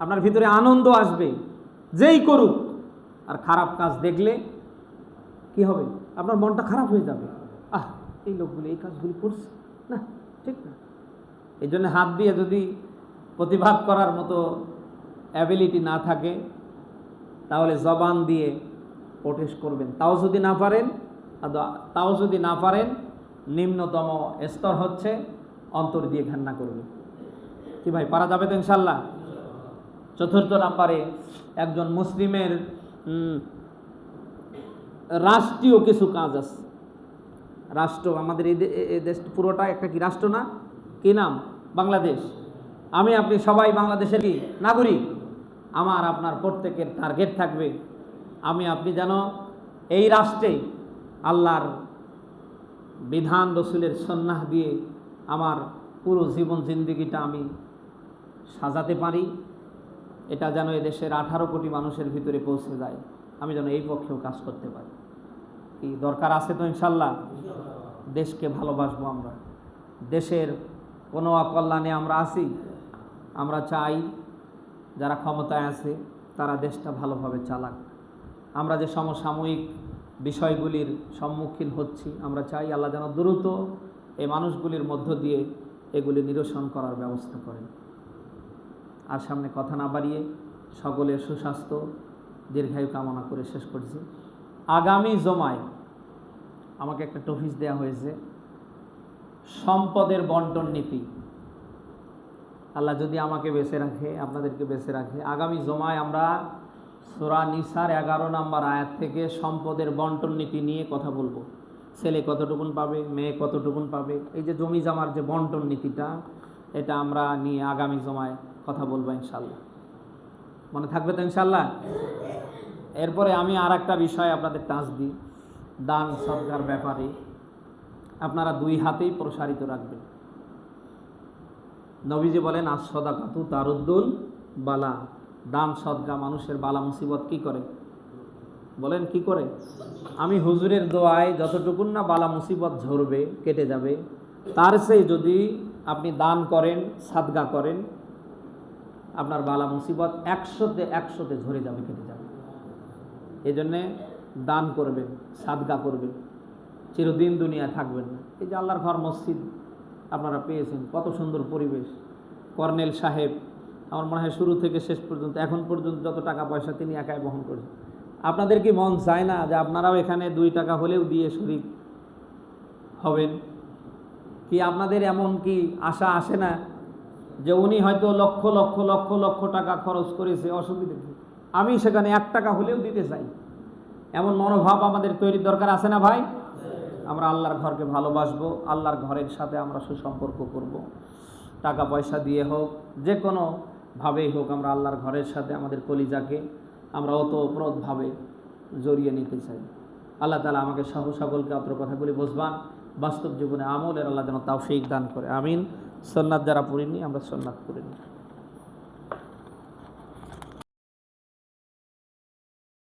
আপনার ভিতরে আনন্দ আসবে, যেই করুক। আর খারাপ কাজ দেখলে কি হবে? আপনার মনটা খারাপ হয়ে যাবে। এই লোকগুলি এই কাজগুলি করছে না, ঠিক না। এই জন্য হাত দিয়ে যদি প্রতিবাদ করার মতো অ্যাবিলিটি না থাকে, তাহলে জবান দিয়ে প্রোটেস্ট করবেন। তাও যদি না পারেন, নিম্নতম স্তর হচ্ছে অন্তর দিয়ে ঘৃণা করবে। কি ভাই, পারা যাবে তো ইনশাল্লাহ? চতুর্থ নাম্বারে, একজন মুসলিমের রাষ্ট্রীয় কিছু কাজ আছে। রাষ্ট্র, আমাদের এই দেশ পুরোটা একটা কি রাষ্ট্র না? কি নাম? বাংলাদেশ। আমি আপনি সবাই বাংলাদেশের কি নাগরিক। আমার আপনার প্রত্যেকের টার্গেট থাকবে, আমি আপনি যেন এই রাষ্ট্রে আল্লাহর বিধান, রসুলের সুন্নাহ দিয়ে আমার পুরো জীবন জিন্দেগিটা আমি সাজাতে পারি। এটা যেন এদেশের 18 কোটি মানুষের ভিতরে পৌঁছে যায়। আমি যেন এই পক্ষেও কাজ করতে পারি। কি দরকার আছে তো ইনশাল্লাহ? দেশকে ভালোবাসবো আমরা। দেশের কোনো অকল্যাণে আমরা আছি। আমরা চাই যারা ক্ষমতায় আছে তারা দেশটা ভালোভাবে চালাক। আমরা যে সমসাময়িক বিষয়গুলির সম্মুখীন হচ্ছি, আমরা চাই আল্লাহ যেন দ্রুত এই মানুষগুলির মধ্য দিয়ে এগুলি নিরসন করার ব্যবস্থা করেন। আর সামনে কথা না বাড়িয়ে সকলের সুস্বাস্থ্য, দীর্ঘায়ু কামনা করে শেষ করছি। আগামী জমায় আমাকে একটা টপিক দেওয়া হয়েছে, সম্পদের বন্টন নীতি। আল্লাহ যদি আমাকে বেঁচে রাখে, আপনাদেরকে বেঁচে রাখে, আগামী জমায় আমরা সূরা নিসার 11 নম্বর আয়াত থেকে সম্পদের বন্টন নীতি নিয়ে কথা বলবো। ছেলে কতটুকুন পাবে, মেয়ে কতটুকুন পাবে, এই যে জমি জামার যে বন্টন নীতিটা, এটা আমরা নিয়ে আগামী জমায় কথা বলবো ইনশাল্লাহ। মনে থাকবে তো ইনশাল্লাহ? এরপরে আমি আর একটা বিষয় আপনাদের টাচ দিই, দান সদকার ব্যাপারে আপনারা 2 হাতেই প্রসারিত রাখবেন। নবীজি বলেন, আস-সাদাকাতু তারুদ্দুল বালা। দান সদকা মানুষের বালা মুসিবত কি করে? বলেন কি করে? আমি হুজুরের দোয়ায় যতটুকুন না বালা মুসিবত ঝরবে, কেটে যাবে, তার চেয়ে যদি আপনি দান করেন, সাদকা করেন, আপনার বালা মুসিবত 100তে ঝরে যাবে, কেটে যাবে। এই জন্যে দান করবেন, সাদকা করবেন, চিরদিন দুনিয়ায় থাকবেন না। এই যে আল্লাহর ঘর মসজিদ আপনারা পেয়েছেন, কত সুন্দর পরিবেশ। কর্নেল সাহেব আমার মনে হয় শুরু থেকে শেষ পর্যন্ত এখন পর্যন্ত যত টাকা পয়সা তিনি একাই বহন করেন। আপনাদের কি মন চায় না যে আপনারাও এখানে 2 টাকা হলেও দিয়ে শরীক হবেন? কি আপনাদের এমন কি আশা আসে না যে উনি হয়তো লক্ষ লক্ষ লক্ষ লক্ষ টাকা খরচ করেছে, অসুবিধা নেই, আমি সেখানে 1 টাকা হলেও দিতে চাই? এমন মনোভাব আমাদের তৈরির দরকার আছে না ভাই? আমরা আল্লাহর ঘরকে ভালোবাসবো, আল্লাহর ঘরের সাথে আমরা সুসম্পর্ক করব। টাকা পয়সা দিয়ে হোক, যে কোনোভাবেই হোক, আমরা আল্লাহর ঘরের সাথে আমাদের কলিজাকে আমরা ওতপ্রোতভাবে জড়িয়ে নিতে চাই। আল্লাহ তাআলা আমাকে সকলকে অত্র কথাগুলি বুঝবান, বাস্তব জীবনে আমলের আল্লাহ যেন তৌফিক দান করে। আমিন। সুন্নাত যারা পড়িনি আমরা সুন্নাত পড়িনি।